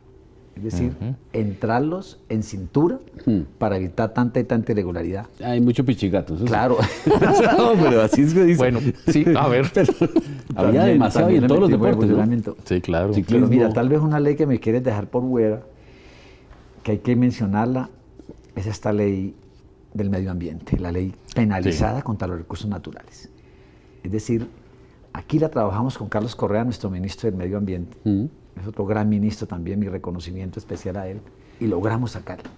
Speaker 3: es decir, entrarlos en cintura para evitar tanta y tanta irregularidad.
Speaker 2: Hay mucho pichigato. Eso sí.
Speaker 3: Claro.
Speaker 2: No, pero así es que dice.
Speaker 1: Bueno, sí, a ver.
Speaker 2: Había demasiado y en
Speaker 3: le
Speaker 2: todos los
Speaker 3: metimos
Speaker 2: deportes, ¿no?
Speaker 3: regulamiento.
Speaker 1: Sí, claro.
Speaker 2: Sí,
Speaker 3: Pero mira,
Speaker 2: Mismo.
Speaker 3: tal vez una ley que me quieres dejar por fuera, que hay que mencionarla, es esta ley del medio ambiente, la ley penalizada contra los recursos naturales. Es decir, aquí la trabajamos con Carlos Correa, nuestro ministro del Medio Ambiente. Es otro gran ministro también, mi reconocimiento especial a él, y logramos sacarla.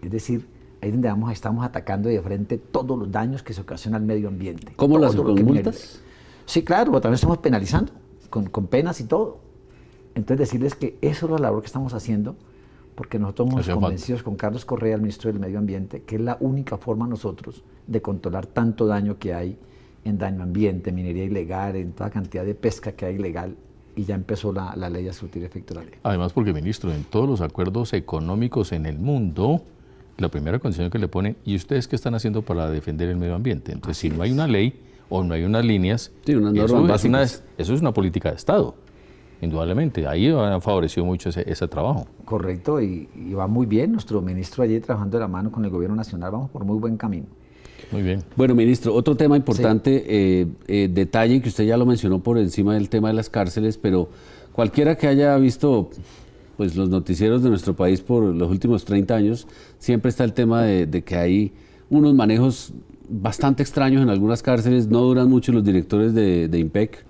Speaker 3: Es decir, ahí es donde estamos atacando de frente todos los daños que se ocasionan al medio ambiente.
Speaker 2: ¿Cómo las
Speaker 3: Todo lo
Speaker 2: con
Speaker 3: que
Speaker 2: multas?
Speaker 3: Sí, claro, también estamos penalizando, con penas y todo. Entonces decirles que eso es la labor que estamos haciendo, porque nosotros hemos
Speaker 1: Hacía falta.
Speaker 3: convencidos con Carlos Correa, el ministro del Medio Ambiente, que es la única forma nosotros de controlar tanto daño que hay en daño ambiente, minería ilegal, en toda cantidad de pesca que hay ilegal, y ya empezó la ley a surtir efecto la ley.
Speaker 1: Además, porque, ministro, en todos los acuerdos económicos en el mundo, la primera condición que le ponen, ¿y ustedes qué están haciendo para defender el medio ambiente? Entonces, si no hay una ley o no hay unas líneas,
Speaker 2: Sí, unas normas básicas.
Speaker 1: eso es una política de Estado, indudablemente. Ahí ha favorecido mucho ese trabajo.
Speaker 3: Correcto, y va muy bien. Nuestro ministro allí trabajando de la mano con el gobierno nacional, vamos por muy buen camino.
Speaker 1: Muy bien.
Speaker 2: Bueno, ministro, otro tema importante, detalle que usted ya lo mencionó por encima del tema de las cárceles, pero cualquiera que haya visto pues, los noticieros de nuestro país por los últimos 30 años, siempre está el tema de que hay unos manejos bastante extraños en algunas cárceles, no duran mucho los directores de IMPEC,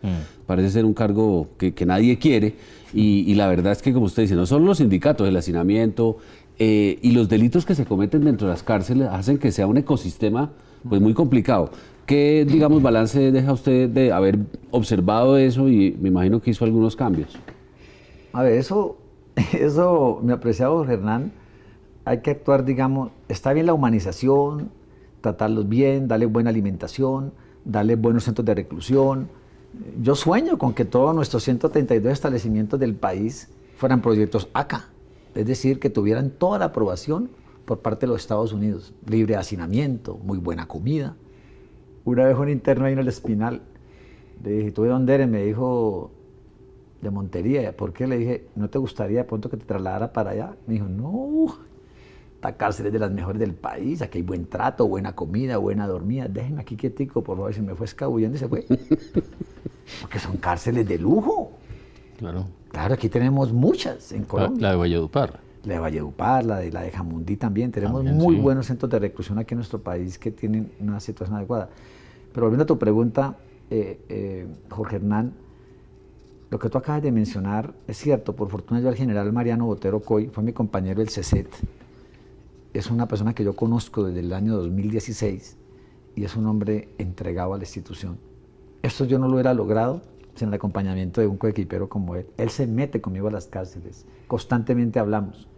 Speaker 2: parece ser un cargo que nadie quiere, y la verdad es que, como usted dice, no solo los sindicatos, el hacinamiento y los delitos que se cometen dentro de las cárceles hacen que sea un ecosistema pues muy complicado. ¿Qué, digamos, balance deja usted de haber observado eso y me imagino que hizo algunos cambios?
Speaker 3: A ver, eso, mi apreciado Jorge Hernán, hay que actuar, digamos, está bien la humanización, tratarlos bien, darle buena alimentación, darle buenos centros de reclusión. Yo sueño con que todos nuestros 132 establecimientos del país fueran proyectos ACA, es decir, que tuvieran toda la aprobación por parte de los Estados Unidos, libre de hacinamiento, muy buena comida. Una vez un interno ahí en el Espinal, le dije, ¿tú de dónde eres? Me dijo, de Montería. ¿Por qué? Le dije, ¿no te gustaría de pronto que te trasladara para allá? Me dijo, no, esta cárcel es de las mejores del país, aquí hay buen trato, buena comida, buena dormida, déjenme aquí quietico, por favor. Se me fue escabullendo y se fue. Porque son cárceles de lujo.
Speaker 1: Claro.
Speaker 3: Claro, aquí tenemos muchas en Colombia.
Speaker 1: La de Valledupar.
Speaker 3: La de Valledupar, la de Jamundí también. Tenemos
Speaker 1: También,
Speaker 3: muy
Speaker 1: sí.
Speaker 3: buenos centros de reclusión aquí en nuestro país que tienen una situación adecuada. Pero volviendo a tu pregunta, Jorge Hernán, lo que tú acabas de mencionar es cierto. Por fortuna yo al general Mariano Botero Coy, fue mi compañero del CECET. Es una persona que yo conozco desde el año 2016 y es un hombre entregado a la institución. Esto yo no lo hubiera logrado sin el acompañamiento de un coequipero como él. Él se mete conmigo a las cárceles, constantemente hablamos.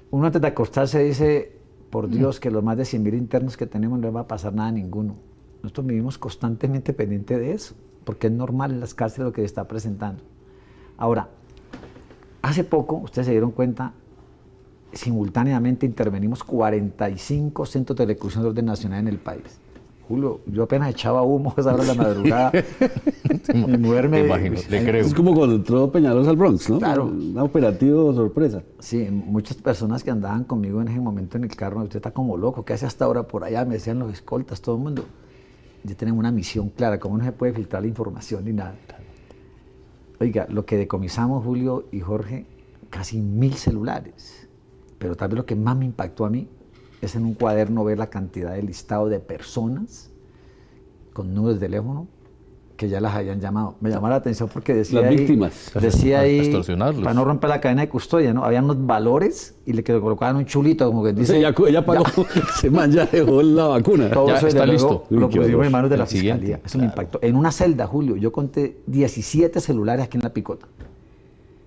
Speaker 3: Uno antes de acostarse dice, por Dios, que los más de 100.000 internos que tenemos no les va a pasar nada a ninguno. Nosotros vivimos constantemente pendiente de eso, porque es normal en las cárceles lo que se está presentando. Ahora, hace poco, ustedes se dieron cuenta, simultáneamente intervenimos 45 centros de reclusión de orden nacional en el país. Julio, yo apenas echaba humo a esa hora de la madrugada. Mi mujer me...
Speaker 1: imagino, le creo.
Speaker 2: Es como cuando entró Peñalosa al Bronx, ¿no?
Speaker 3: Claro.
Speaker 2: Un operativo sorpresa.
Speaker 3: Sí, muchas personas que andaban conmigo en ese momento en el carro, usted está como loco, ¿qué hace hasta ahora por allá? Me decían los escoltas, todo el mundo. Ya tenemos una misión clara, cómo no se puede filtrar la información ni nada. Oiga, lo que decomisamos, Julio y Jorge, casi 1.000 celulares. Pero tal vez lo que más me impactó a mí es en un cuaderno ver la cantidad de listado de personas con números de teléfono que ya las habían llamado. Me llamó la atención porque decía
Speaker 2: Las
Speaker 3: ahí,
Speaker 2: víctimas.
Speaker 3: decía ahí,
Speaker 1: Extorsionarlos.
Speaker 3: para no romper la cadena de custodia, ¿no? Habían unos valores y le colocaban un chulito, como que dice...
Speaker 2: Ella pagó, ese man ya dejó la vacuna.
Speaker 3: Todo
Speaker 1: Ya
Speaker 3: eso
Speaker 1: está
Speaker 3: desde luego
Speaker 1: listo.
Speaker 3: lo
Speaker 2: Uy, qué
Speaker 3: pusimos
Speaker 2: horror.
Speaker 3: en manos de la
Speaker 1: El siguiente,
Speaker 3: fiscalía. Eso me
Speaker 1: claro.
Speaker 3: impactó. En una celda, Julio, yo conté 17 celulares aquí en La Picota.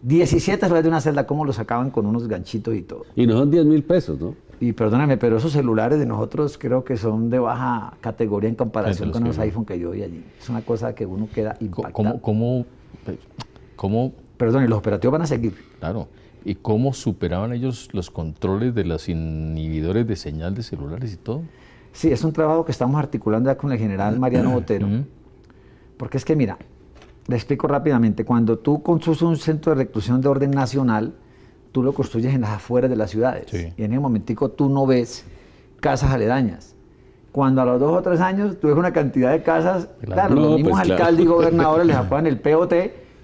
Speaker 3: 17 celulares de una celda, cómo los sacaban con unos ganchitos y todo.
Speaker 2: Y no son 10.000 pesos, ¿no?
Speaker 3: Y perdóname, pero esos celulares de nosotros creo que son de baja categoría en comparación
Speaker 1: Sí,
Speaker 3: con los
Speaker 1: sí.
Speaker 3: iPhone que yo vi allí. Es una cosa que uno queda impactado.
Speaker 1: ¿Cómo,
Speaker 3: Perdón, y los operativos van a seguir.
Speaker 1: claro, y cómo superaban ellos los controles de los inhibidores de señal de celulares y todo?
Speaker 3: Sí, es un trabajo que estamos articulando ya con el general Mariano Botero. Porque es que, mira, le explico rápidamente. Cuando tú construyes un centro de reclusión de orden nacional, tú lo construyes en las afueras de las ciudades.
Speaker 1: Sí.
Speaker 3: Y en ese momentico tú no ves casas aledañas. Cuando a los 2 o 3 años tú ves una cantidad de casas, claro,
Speaker 2: No,
Speaker 3: los mismos
Speaker 2: pues, claro.
Speaker 3: alcaldes y gobernadores les apagan el POT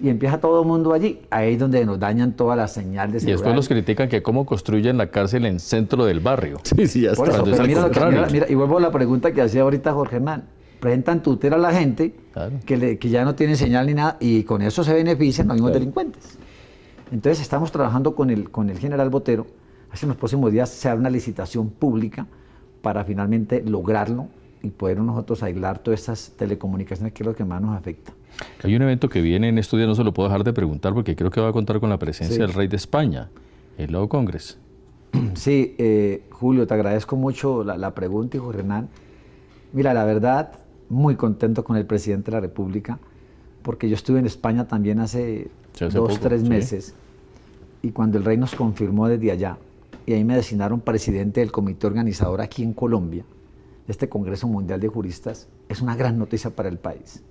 Speaker 3: y empieza todo el mundo allí. Ahí es donde nos dañan toda la señal de
Speaker 1: Y
Speaker 3: celular.
Speaker 1: después los critican que cómo construyen la cárcel en centro del barrio.
Speaker 2: Sí, ya
Speaker 3: Por
Speaker 2: está.
Speaker 3: eso,
Speaker 1: Cuando
Speaker 3: pero
Speaker 1: es
Speaker 3: mira,
Speaker 1: al contrario.
Speaker 3: mira, y vuelvo a la pregunta que hacía ahorita Jorge Hernán. Presentan tutela a la gente
Speaker 1: Claro.
Speaker 3: que ya no tiene señal ni nada y con eso se benefician los mismos
Speaker 2: Claro.
Speaker 3: delincuentes. Entonces estamos trabajando con el general Botero. Hace los próximos días se hará una licitación pública para finalmente lograrlo y poder nosotros aislar todas estas telecomunicaciones que es lo que más nos afecta.
Speaker 1: Hay un evento que viene en estos días, no se lo puedo dejar de preguntar porque creo que va a contar con la presencia
Speaker 3: Sí.
Speaker 1: del rey de España, el Law Congress.
Speaker 3: Sí, Julio, te agradezco mucho la pregunta, hijo Hernán. Mira, la verdad, muy contento con el presidente de la República, porque yo estuve en España también hace
Speaker 1: Sí, hace
Speaker 3: 2 o
Speaker 1: poco,
Speaker 3: 3
Speaker 1: sí.
Speaker 3: meses, y cuando el rey nos confirmó desde allá, y ahí me designaron presidente del comité organizador aquí en Colombia, de este Congreso Mundial de Juristas, es una gran noticia para el país.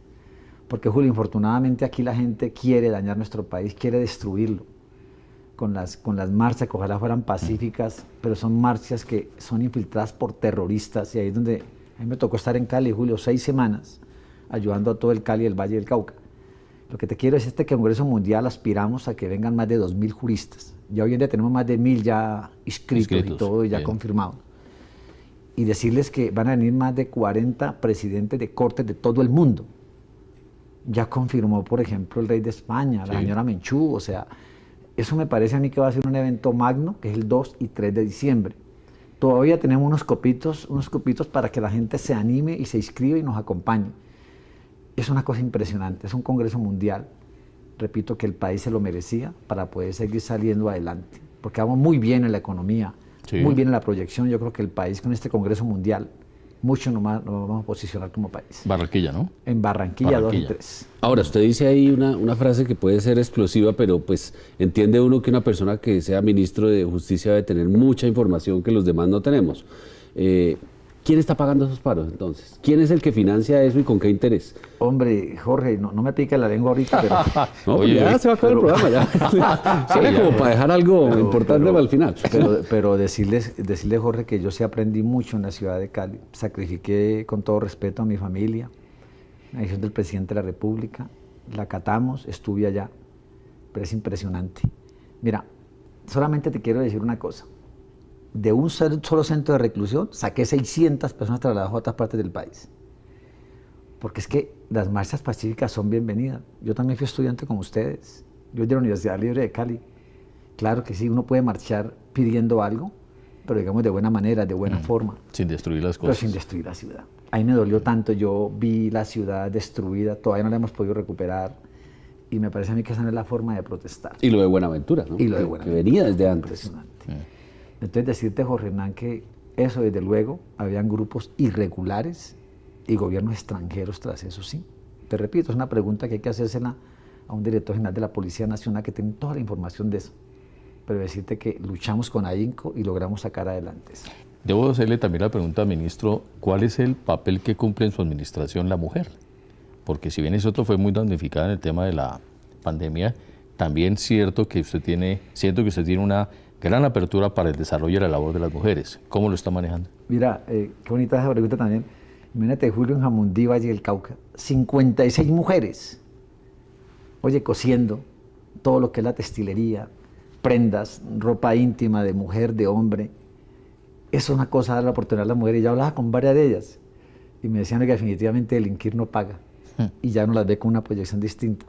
Speaker 3: Porque, Julio, infortunadamente aquí la gente quiere dañar nuestro país, quiere destruirlo. Con las marchas que ojalá fueran pacíficas, pero son marchas que son infiltradas por terroristas. Y ahí es donde a mí me tocó estar en Cali, Julio, 6 semanas, ayudando a todo el Cali y el Valle del Cauca. Lo que te quiero es Congreso Mundial, aspiramos a que vengan más de 2.000 juristas. Ya hoy en día tenemos más de 1.000 ya inscritos y todo, y ya
Speaker 1: bien.
Speaker 3: confirmados. Y decirles que van a venir más de 40 presidentes de cortes de todo el mundo. Ya confirmó, por ejemplo, el rey de España, la
Speaker 1: Sí.
Speaker 3: señora Menchú, o sea, eso me parece a mí que va a ser un evento magno, que es el 2 y 3 de diciembre. Todavía tenemos unos copitos para que la gente se anime y se inscriba y nos acompañe. Es una cosa impresionante, es un congreso mundial, repito, que el país se lo merecía para poder seguir saliendo adelante, porque vamos muy bien en la economía,
Speaker 1: Sí.
Speaker 3: muy bien en la proyección. Yo creo que el país con este congreso mundial, mucho nos vamos a posicionar como país.
Speaker 1: Barranquilla, ¿no?
Speaker 3: En Barranquilla 2 y
Speaker 1: Barranquilla.
Speaker 3: 3.
Speaker 2: Ahora, usted dice ahí una frase que puede ser explosiva, pero pues entiende uno que una persona que sea ministro de Justicia debe tener mucha información que los demás no tenemos. ¿Quién está pagando esos paros entonces? ¿Quién es el que financia eso y con qué interés?
Speaker 3: Hombre, Jorge, no me pique la lengua ahorita, pero...
Speaker 2: No,
Speaker 1: Oye,
Speaker 2: pues ya
Speaker 1: oye,
Speaker 2: se va a acabar el programa, ya. Sale como para dejar algo importante para el final.
Speaker 3: Pero decirles, Jorge, que yo sí aprendí mucho en la ciudad de Cali. Sacrifiqué con todo respeto a mi familia, la decisión del presidente de la República, la acatamos, estuve allá. pero es impresionante. Mira, solamente te quiero decir una cosa. De un solo centro de reclusión saqué 600 personas trasladadas a otras partes del país. Porque es que las marchas pacíficas son bienvenidas. Yo también fui estudiante como ustedes. Yo de la Universidad Libre de Cali. Claro que sí, uno puede marchar pidiendo algo, pero digamos de buena manera, de buena forma.
Speaker 1: Sin destruir las
Speaker 3: Pero
Speaker 1: cosas.
Speaker 3: sin destruir la ciudad. A mí me dolió tanto, yo vi la ciudad destruida, todavía no la hemos podido recuperar. Y me parece a mí que esa no es la forma de protestar.
Speaker 2: Y lo de Buenaventura, ¿no?
Speaker 3: Y lo de
Speaker 2: Que
Speaker 3: Buenaventura.
Speaker 2: venía desde antes.
Speaker 3: Impresionante. Entonces decirte, Jorge Hernán, que eso desde luego, habían grupos irregulares y gobiernos extranjeros tras eso, sí. Te repito, es una pregunta que hay que hacérsela a un director general de la Policía Nacional que tiene toda la información de eso. Pero decirte que luchamos con ahínco y logramos sacar adelante eso.
Speaker 1: Debo hacerle también la pregunta, ministro, ¿cuál es el papel que cumple en su administración la mujer? Porque si bien eso fue muy damnificada en el tema de la pandemia, también siento que usted tiene una gran apertura para el desarrollo de la labor de las mujeres. ¿Cómo lo está manejando?
Speaker 3: Mira, qué bonita esa pregunta también. Imagínate, Julio, en Jamundí, Valle del Cauca, 56 mujeres, oye, cosiendo todo lo que es la textilería, prendas, ropa íntima de mujer, de hombre. Eso es una cosa, dar la oportunidad a las mujeres. Yo hablaba con varias de ellas y me decían que definitivamente delinquir no paga y ya no las ve con una proyección distinta.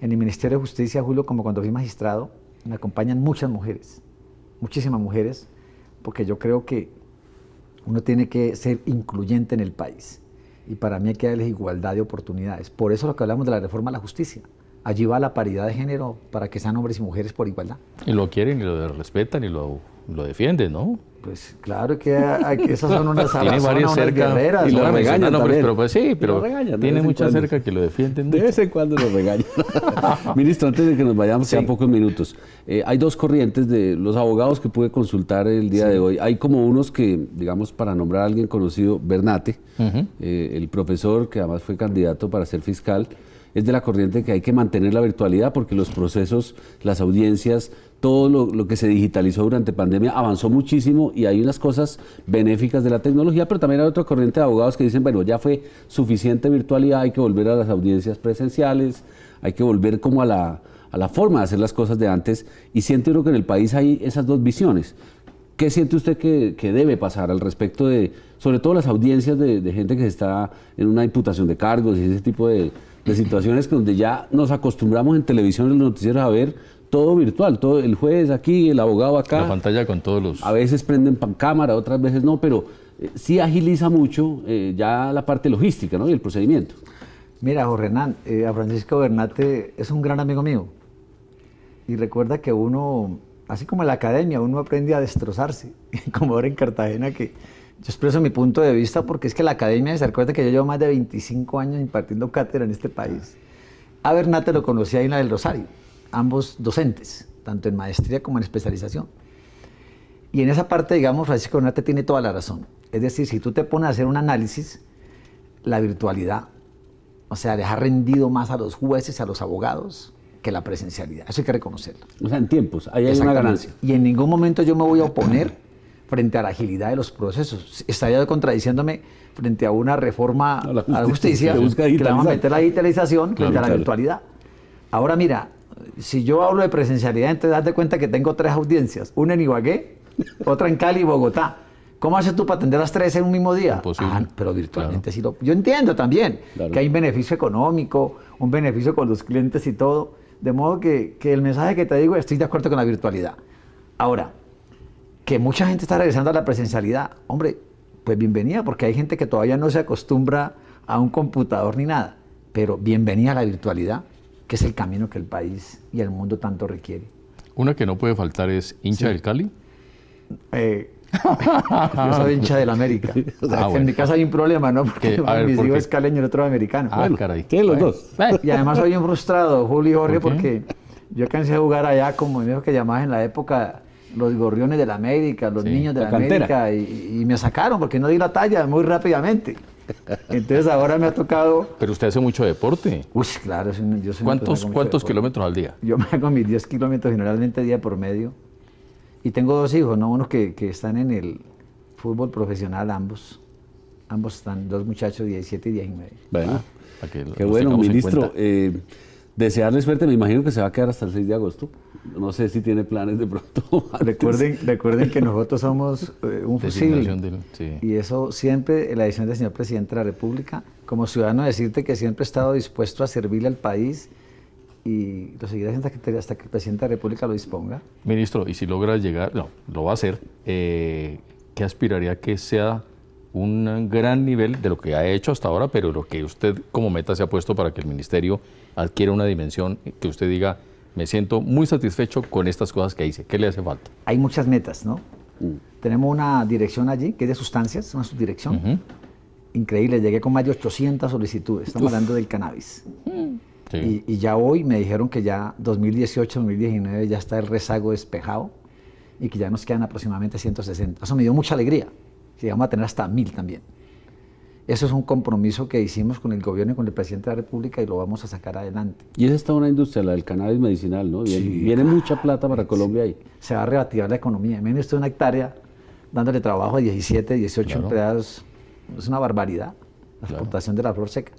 Speaker 3: En el Ministerio de Justicia, Julio, como cuando fui magistrado, me acompañan muchas mujeres, muchísimas mujeres, porque yo creo que uno tiene que ser incluyente en el país y para mí hay que darles igualdad de oportunidades. Por eso lo que hablamos de la reforma a la justicia. Allí va la paridad de género para que sean hombres y mujeres por igualdad.
Speaker 1: Y lo quieren, y lo respetan, y lo defienden, ¿no?
Speaker 3: Pues claro que esas son unas
Speaker 1: Tiene varias cerca
Speaker 3: guerreras.
Speaker 2: y lo regañan también.
Speaker 1: pero pues sí,
Speaker 2: Y
Speaker 1: pero
Speaker 2: lo regañan de
Speaker 1: tiene
Speaker 2: vez en
Speaker 1: muchas
Speaker 2: cuando.
Speaker 1: cerca que lo defienden
Speaker 2: De
Speaker 1: mucho.
Speaker 2: vez en cuando nos regañan. Ministro, antes de que nos vayamos, quedan pocos minutos. Hay dos corrientes de los abogados que pude consultar el día de hoy. Hay como unos que, digamos, para nombrar a alguien conocido, Bernate, el profesor que además fue candidato para ser fiscal, es de la corriente que hay que mantener la virtualidad porque los procesos, las audiencias, todo lo que se digitalizó durante pandemia avanzó muchísimo y hay unas cosas benéficas de la tecnología, pero también hay otra corriente de abogados que dicen, bueno, ya fue suficiente virtualidad, hay que volver a las audiencias presenciales, hay que volver como a la forma de hacer las cosas de antes, y siente uno que en el país hay esas dos visiones. ¿Qué siente usted que debe pasar al respecto de, sobre todo las audiencias de gente que está en una imputación de cargos y ese tipo de situaciones donde ya nos acostumbramos en televisión, en los noticieros, a ver todo virtual, todo el juez aquí, el abogado acá.
Speaker 1: La pantalla con todos los...
Speaker 2: A veces prenden cámara, otras veces no, pero sí agiliza mucho ya la parte logística, ¿no? Y el procedimiento.
Speaker 3: Mira, Jorge Hernán, a Francisco Bernate es un gran amigo mío. Y recuerda que uno, así como en la academia, uno aprende a destrozarse. Como ahora en Cartagena, que yo expreso mi punto de vista porque es que la academia, se recuerda que yo llevo más de 25 años impartiendo cátedra en este país. A Bernate lo conocí ahí en la del Rosario, ambos docentes, tanto en maestría como en especialización. Y en esa parte, digamos, Francisco Bernate tiene toda la razón. Es decir, si tú te pones a hacer un análisis, la virtualidad, o sea, les ha rendido más a los jueces, a los abogados, que la presencialidad. Eso hay que reconocerlo.
Speaker 2: O sea, en tiempos, ahí hay una ganancia.
Speaker 3: Y en ningún momento yo me voy a oponer frente a la agilidad de los procesos. Estaría contradiciéndome frente a una reforma a la justicia que le vamos a meter la digitalización frente a la virtualidad. Ahora mira, si yo hablo de presencialidad, entonces date cuenta que tengo 3 audiencias, una en Ibagué, otra en Cali y Bogotá. ¿Cómo haces tú para atender las 3 en un mismo día?
Speaker 1: Imposible.
Speaker 3: Pero virtualmente sí lo... Yo entiendo también que hay un beneficio económico, un beneficio con los clientes y todo, de modo que el mensaje que te digo, estoy de acuerdo con la virtualidad. Ahora, que mucha gente está regresando a la presencialidad, hombre, pues bienvenida, porque hay gente que todavía no se acostumbra a un computador ni nada, pero bienvenida a la virtualidad, que es el camino que el país y el mundo tanto requiere.
Speaker 1: Una que no puede faltar es hincha del Cali.
Speaker 3: Yo soy hincha del América. En mi casa hay un problema, ¿no? Porque mis hijos es caleño y el otro es americano.
Speaker 1: Bueno, caray.
Speaker 2: ¿Qué los dos?
Speaker 3: Y además soy un frustrado, Julio y Jorge, porque yo cansé de jugar allá, como me dijo que llamaban en la época, los gorriones de la América, los niños de la América, y me sacaron porque no di la talla muy rápidamente. Entonces ahora me ha tocado...
Speaker 1: Pero usted hace mucho deporte.
Speaker 3: Uy, claro, yo soy
Speaker 1: ¿Cuántos kilómetros al día?
Speaker 3: Yo me hago mis 10 kilómetros generalmente día por medio. Y tengo 2 hijos, ¿no? Unos que están en el fútbol profesional, ambos. Ambos están, 2 muchachos, 17 y 19.
Speaker 2: Bueno,
Speaker 1: Para que
Speaker 2: qué
Speaker 1: los
Speaker 2: bueno,
Speaker 1: tengamos en
Speaker 2: ministro.
Speaker 1: cuenta.
Speaker 2: Desearle suerte, me imagino que se va a quedar hasta el 6 de agosto. No sé si tiene planes de pronto.
Speaker 3: Recuerden que nosotros somos un fusible.
Speaker 1: Sí.
Speaker 3: Y eso siempre, la decisión del señor presidente de la República, como ciudadano, decirte que siempre he estado dispuesto a servirle al país y lo seguiré hasta que el presidente de la República lo disponga.
Speaker 1: Ministro, y si logra llegar, no, lo va a hacer, ¿qué aspiraría que sea un gran nivel de lo que ha hecho hasta ahora, pero lo que usted como meta se ha puesto para que el ministerio adquiera una dimensión que usted diga, me siento muy satisfecho con estas cosas que hice? ¿Qué le hace falta?
Speaker 3: Hay muchas metas, ¿no? Tenemos una dirección allí, que es de sustancias, una subdirección. Increíble, llegué con más de 800 solicitudes, estamos hablando del cannabis.
Speaker 1: Sí.
Speaker 3: Y ya hoy me dijeron que ya 2018, 2019 ya está el rezago despejado y que ya nos quedan aproximadamente 160. Eso me dio mucha alegría. Si vamos a tener hasta 1000 también. Eso es un compromiso que hicimos con el gobierno y con el presidente de la República y lo vamos a sacar adelante.
Speaker 2: Y esa está una industria, la del cannabis medicinal, ¿no? Viene mucha plata para Colombia ahí.
Speaker 3: Se va a reactivar la economía. Miren, esto es una hectárea dándole trabajo a 17, 18 empleados. Es una barbaridad la exportación de la flor seca.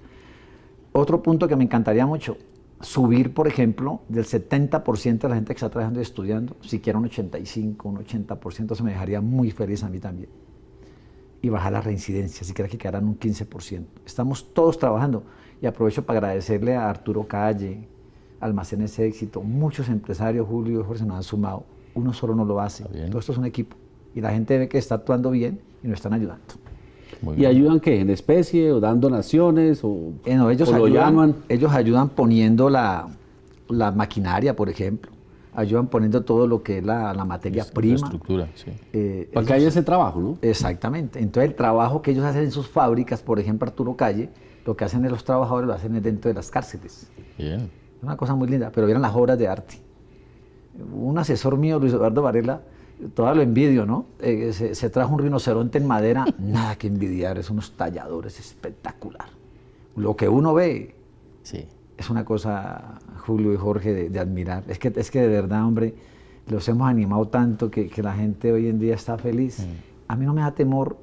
Speaker 3: Otro punto que me encantaría mucho, subir, por ejemplo, del 70% de la gente que está trabajando y estudiando, siquiera un 85, un 80%, eso me dejaría muy feliz a mí también. Y bajar la reincidencia, siquiera que quedaran un 15%. Estamos todos trabajando y aprovecho para agradecerle a Arturo Calle, Almacenes Éxito, muchos empresarios, Julio y Jorge, nos han sumado. Uno solo no lo hace, todo esto es un equipo. Y la gente ve que está actuando bien y nos están ayudando.
Speaker 2: ¿Y ayudan qué? ¿En especie o dan donaciones?
Speaker 3: No, ellos ayudan poniendo la maquinaria, por ejemplo. Ayudan poniendo todo lo que es la materia prima.
Speaker 1: La estructura, sí.
Speaker 2: Para que haya ese trabajo, ¿no?
Speaker 3: Exactamente. Entonces el trabajo que ellos hacen en sus fábricas, por ejemplo Arturo Calle, lo que hacen los trabajadores lo hacen dentro de las cárceles.
Speaker 1: Bien.
Speaker 3: Es una cosa muy linda, pero vieron las obras de arte. Un asesor mío, Luis Eduardo Varela, todo lo envidio, ¿no? Se trajo un rinoceronte en madera, nada que envidiar, es unos talladores espectacular. Lo que uno ve es una cosa, Julio y Jorge, de admirar. Es que de verdad, hombre, los hemos animado tanto que la gente hoy en día está feliz. A mí no me da temor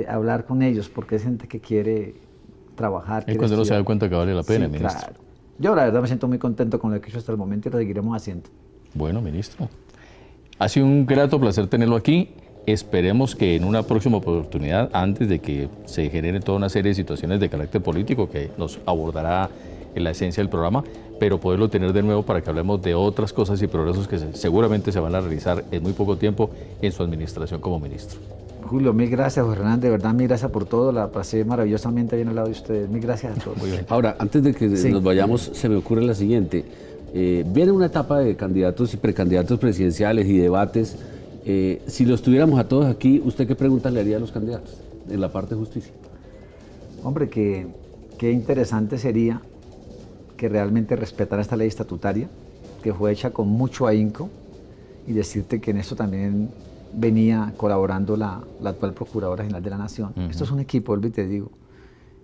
Speaker 3: hablar con ellos porque es gente que quiere trabajar.
Speaker 1: Es cuando uno se da cuenta que vale la pena, ministro.
Speaker 3: Claro. Yo la verdad me siento muy contento con lo que he hecho hasta el momento y lo seguiremos haciendo.
Speaker 1: Bueno, ministro. Ha sido un grato placer tenerlo aquí. Esperemos que en una próxima oportunidad, antes de que se genere toda una serie de situaciones de carácter político que nos abordará en la esencia del programa, pero poderlo tener de nuevo para que hablemos de otras cosas y progresos que seguramente se van a realizar en muy poco tiempo en su administración como ministro.
Speaker 3: Julio, mil gracias, Jorge Hernández, de verdad, mil gracias por todo, la pasé maravillosamente bien al lado de ustedes, mil gracias a todos.
Speaker 1: Muy bien.
Speaker 2: Ahora, antes de que nos vayamos, se me ocurre la siguiente. Viene una etapa de candidatos y precandidatos presidenciales y debates. Si los tuviéramos a todos aquí, ¿usted qué preguntas le haría a los candidatos en la parte de justicia?
Speaker 3: Hombre, qué interesante sería que realmente respetara esta ley estatutaria, que fue hecha con mucho ahínco, y decirte que en esto también venía colaborando la actual Procuradora General de la Nación. Esto es un equipo, vuelvo y te digo,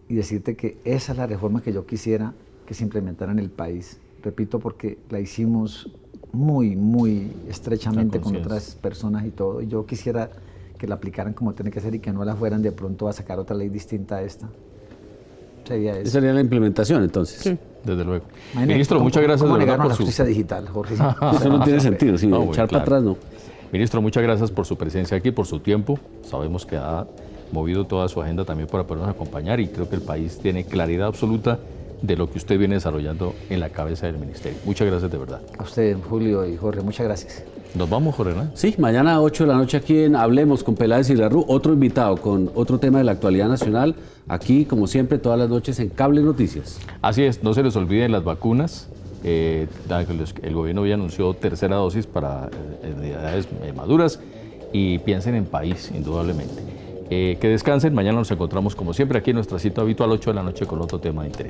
Speaker 3: y decirte que esa es la reforma que yo quisiera que se implementara en el país. Repito, porque la hicimos muy, muy estrechamente con otras personas y todo, y yo quisiera que la aplicaran como tiene que ser y que no la fueran de pronto a sacar otra ley distinta a esta. Sería eso.
Speaker 2: Esa sería la implementación, entonces.
Speaker 1: Sí, desde luego.
Speaker 3: Imagínate,
Speaker 1: Ministro, muchas gracias
Speaker 3: ¿cómo
Speaker 1: de verdad
Speaker 3: negarnos
Speaker 1: por
Speaker 3: la
Speaker 1: su...
Speaker 3: justicia digital, Jorge?
Speaker 2: Eso no tiene sentido, sí,
Speaker 1: No,
Speaker 2: echar
Speaker 1: claro.
Speaker 2: para atrás no.
Speaker 1: Ministro, muchas gracias por su presencia aquí, por su tiempo. Sabemos que ha movido toda su agenda también para podernos acompañar y creo que el país tiene claridad absoluta de lo que usted viene desarrollando en la cabeza del ministerio. Muchas gracias de verdad.
Speaker 3: A usted, Julio y Jorge, muchas gracias.
Speaker 1: Nos vamos, Jorge Hernández.
Speaker 2: Sí, mañana a 8 de la noche aquí en Hablemos con Peláez y Larru, otro invitado con otro tema de la actualidad nacional, aquí como siempre todas las noches en Cable Noticias.
Speaker 1: Así es, no se les olviden las vacunas. El gobierno ya anunció tercera dosis para edades maduras y piensen en país, indudablemente. Que descansen, mañana nos encontramos como siempre aquí en nuestra cita habitual 8 de la noche con otro tema de interés.